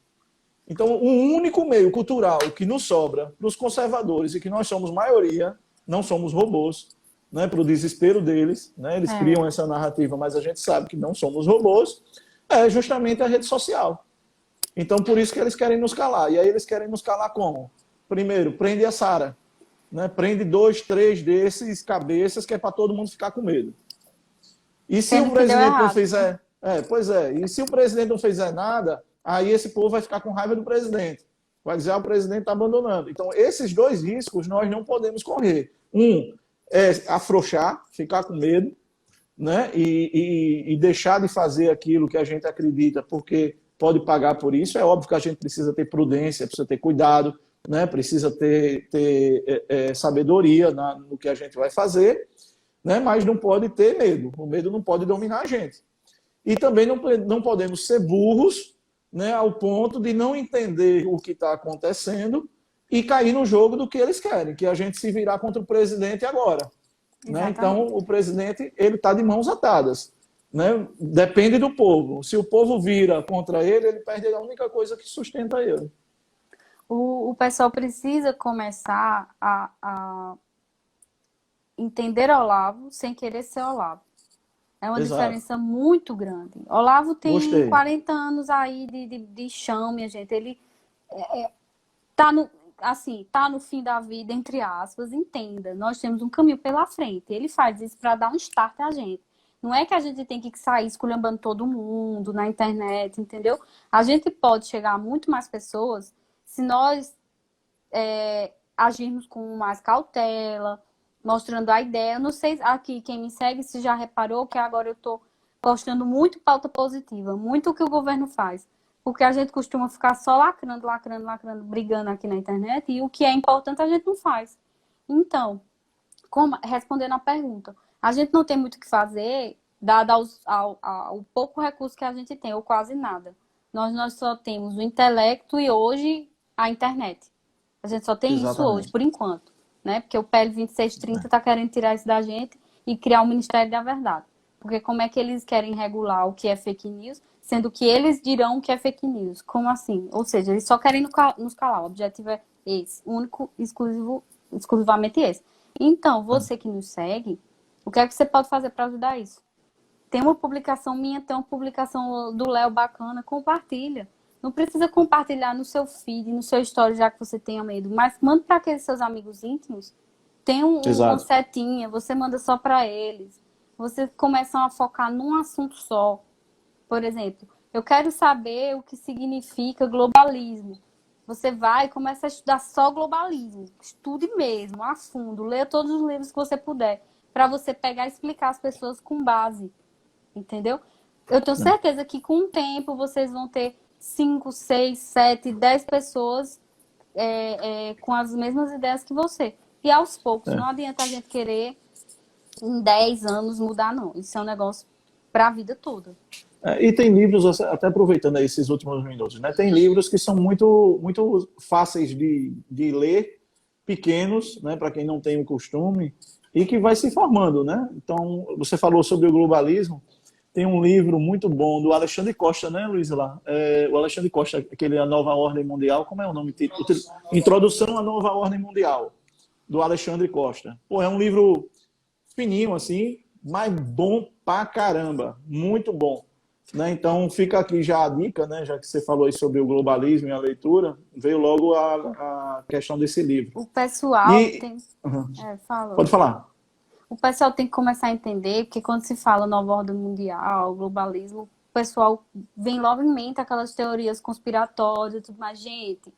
Então, o único meio cultural que nos sobra para os conservadores, e que nós somos maioria, não somos robôs, né, para o desespero deles, né, eles É, criam essa narrativa, mas a gente sabe que não somos robôs, é justamente a rede social. Então, por isso que eles querem nos calar. E aí eles querem nos calar como? Primeiro, prende a Sara. Né? Prende 2, 3 desses cabeças, que é para todo mundo ficar com medo. E se o sendo que deu presidente não errado, né? fizer. Pois é. E se o presidente não fizer nada, aí esse povo vai ficar com raiva do presidente. Vai dizer, o presidente está abandonando. Então, esses 2 riscos nós não podemos correr. Um é afrouxar, ficar com medo, né? E deixar de fazer aquilo que a gente acredita, porque pode pagar por isso. É óbvio que a gente precisa ter prudência, precisa ter cuidado, né? Precisa ter sabedoria no que a gente vai fazer, né? Mas não pode ter medo. O medo não pode dominar a gente. E também não podemos ser burros, né? Ao ponto de não entender o que está acontecendo e cair no jogo do que eles querem, que é a gente se virar contra o presidente agora. Né? Então, Exatamente. o presidente ele está de mãos atadas. Né? Depende do povo. Se o povo vira contra ele, ele perde a única coisa que sustenta ele. O pessoal precisa começar a entender Olavo sem querer ser Olavo. É uma Exato. diferença muito grande. Olavo tem Gostei. 40 anos aí de chão, minha gente. Ele tá no, assim, tá no fim da vida, entre aspas, entenda. Nós temos um caminho pela frente. Ele faz isso para dar um start a gente. Não é que a gente tem que sair esculhambando todo mundo na internet, entendeu? A gente pode chegar a muito mais pessoas se nós agirmos com mais cautela, mostrando a ideia. Eu não sei aqui quem me segue se já reparou que agora eu estou postando muito pauta positiva, muito o que o governo faz. Porque a gente costuma ficar só lacrando, brigando aqui na internet, e o que é importante a gente não faz. Então, respondendo a pergunta, a gente não tem muito o que fazer, dado ao pouco recurso que a gente tem, ou quase nada. Nós só temos o intelecto e hoje a internet. A gente só tem isso hoje, Exatamente. por enquanto. Né? Porque o PL 2630 está querendo tirar isso da gente e criar o Ministério da Verdade. Porque como é que eles querem regular o que é fake news, sendo que eles dirão o que é fake news? Como assim? Ou seja, eles só querem nos calar. O objetivo é esse, único, exclusivamente esse. Então, você que nos segue, o que é que você pode fazer para ajudar isso? Tem uma publicação minha, tem uma publicação do Léo bacana, compartilha. Não precisa compartilhar no seu feed, no seu story, já que você tenha medo, mas manda para aqueles seus amigos íntimos. Tem uma Exato. setinha, você manda só para eles. Vocês começam a focar num assunto só. Por exemplo, eu quero saber o que significa globalismo. Você vai e começa a estudar só globalismo. Estude mesmo, a fundo. Leia todos os livros que você puder, para você pegar e explicar às pessoas com base. Entendeu? Eu tenho certeza que com o tempo vocês vão ter 5, 6, 7, 10 pessoas com as mesmas ideias que você. E aos poucos, não adianta a gente querer em 10 anos mudar, não. Isso é um negócio para a vida toda. E tem livros, até aproveitando aí esses últimos minutos, né? Tem livros que são muito, muito fáceis de ler, pequenos, né? Para quem não tem o costume, e que vai se formando, né? Então, você falou sobre o globalismo. Tem um livro muito bom do Alexandre Costa, né, Luísa? O Alexandre Costa, aquele A Nova Ordem Mundial, como é o nome? Introdução à Nova Ordem Mundial, do Alexandre Costa. Pô, é um livro fininho, assim, mas bom pra caramba. Muito bom. Né? Então, fica aqui já a dica, né? Já que você falou aí sobre o globalismo e a leitura, veio logo a questão desse livro. O pessoal tem... Uhum. Fala. Pode falar. O pessoal tem que começar a entender, porque quando se fala nova ordem mundial, globalismo, o pessoal vem logo em mente aquelas teorias conspiratórias e tudo mais. Gente,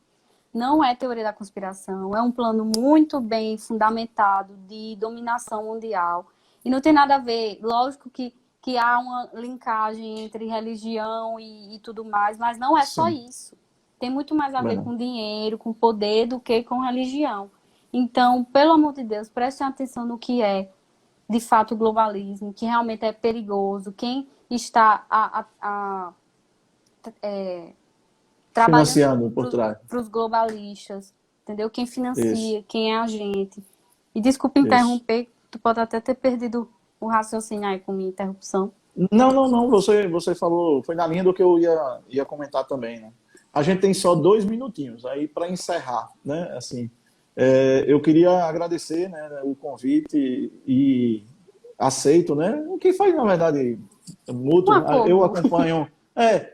não é teoria da conspiração, é um plano muito bem fundamentado de dominação mundial. E não tem nada a ver, lógico que há uma linkagem entre religião e tudo mais, mas não é só isso. Tem muito mais a ver com dinheiro, com poder, do que com religião. Então, pelo amor de Deus, prestem atenção no que é de fato o globalismo, que realmente é perigoso. Quem está financiando por trás para os globalistas, entendeu? Quem financia, quem é a gente. E desculpa interromper, tu pode até ter perdido o raciocínio aí com minha interrupção. Não. Você falou, foi na linha do que eu ia comentar também, né? A gente tem só 2 minutinhos aí para encerrar, né? Assim, eu queria agradecer, né, o convite e aceito, né? O que faz, na verdade, mútuo.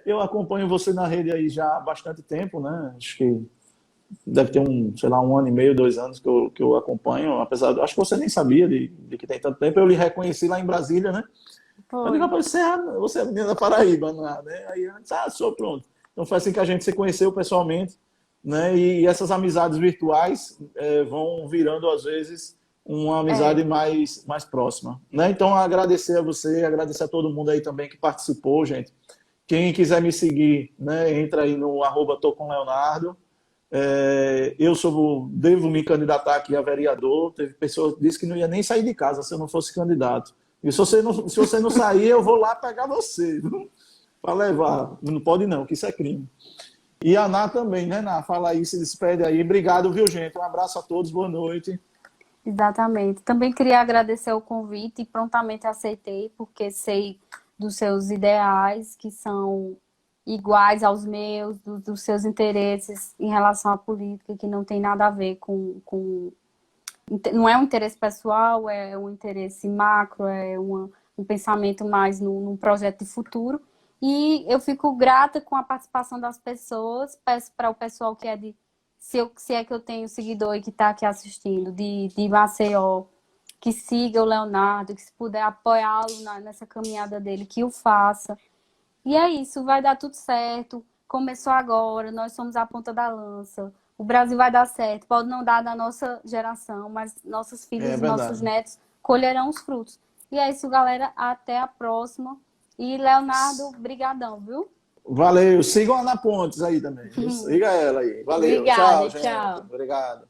Eu acompanho você na rede aí já há bastante tempo, né? Acho que deve ter sei lá, 1 ano e meio, 2 anos que eu acompanho, apesar, acho que você nem sabia de que tem tanto tempo. Eu lhe reconheci lá em Brasília, né? Eu digo, rapaz, você é menina da Paraíba, né? Aí eu disse, sou, pronto. Então foi assim que a gente se conheceu pessoalmente, né? E essas amizades virtuais vão virando, às vezes, uma amizade mais próxima, né? Então, agradecer a você, agradecer a todo mundo aí também que participou, gente. Quem quiser me seguir, né, entra aí no @tocomleonardo. Eu devo me candidatar aqui a vereador. Teve pessoa que disse que não ia nem sair de casa se eu não fosse candidato. E se você não sair, eu vou lá pegar você para levar. Não pode não, que isso é crime. E a Ná também, né, Ná? Fala aí, se despede aí. Obrigado, viu, gente? Um abraço a todos, boa noite. Exatamente. Também queria agradecer o convite e prontamente aceitei, porque sei dos seus ideais, que são iguais aos meus, dos seus interesses em relação à política, que não tem nada a ver com... Não é um interesse pessoal, é um interesse macro, é um pensamento mais num projeto de futuro. E eu fico grata com a participação das pessoas, peço para o pessoal que é de... Se é que eu tenho seguidor e que está aqui assistindo, de Maceió, que siga o Leonardo, que se puder apoiá-lo nessa caminhada dele, que o faça. E é isso, vai dar tudo certo. Começou agora, nós somos a ponta da lança. o Brasil vai dar certo. Pode não dar da nossa geração, mas nossos filhos É e nossos verdade. netos colherão os frutos. E é isso, galera. Até a próxima. E Leonardo, brigadão, viu? Valeu. Sigam a Ana Pontes aí também. Siga ela aí. Valeu. Obrigada, Tchau, gente. tchau. Obrigado.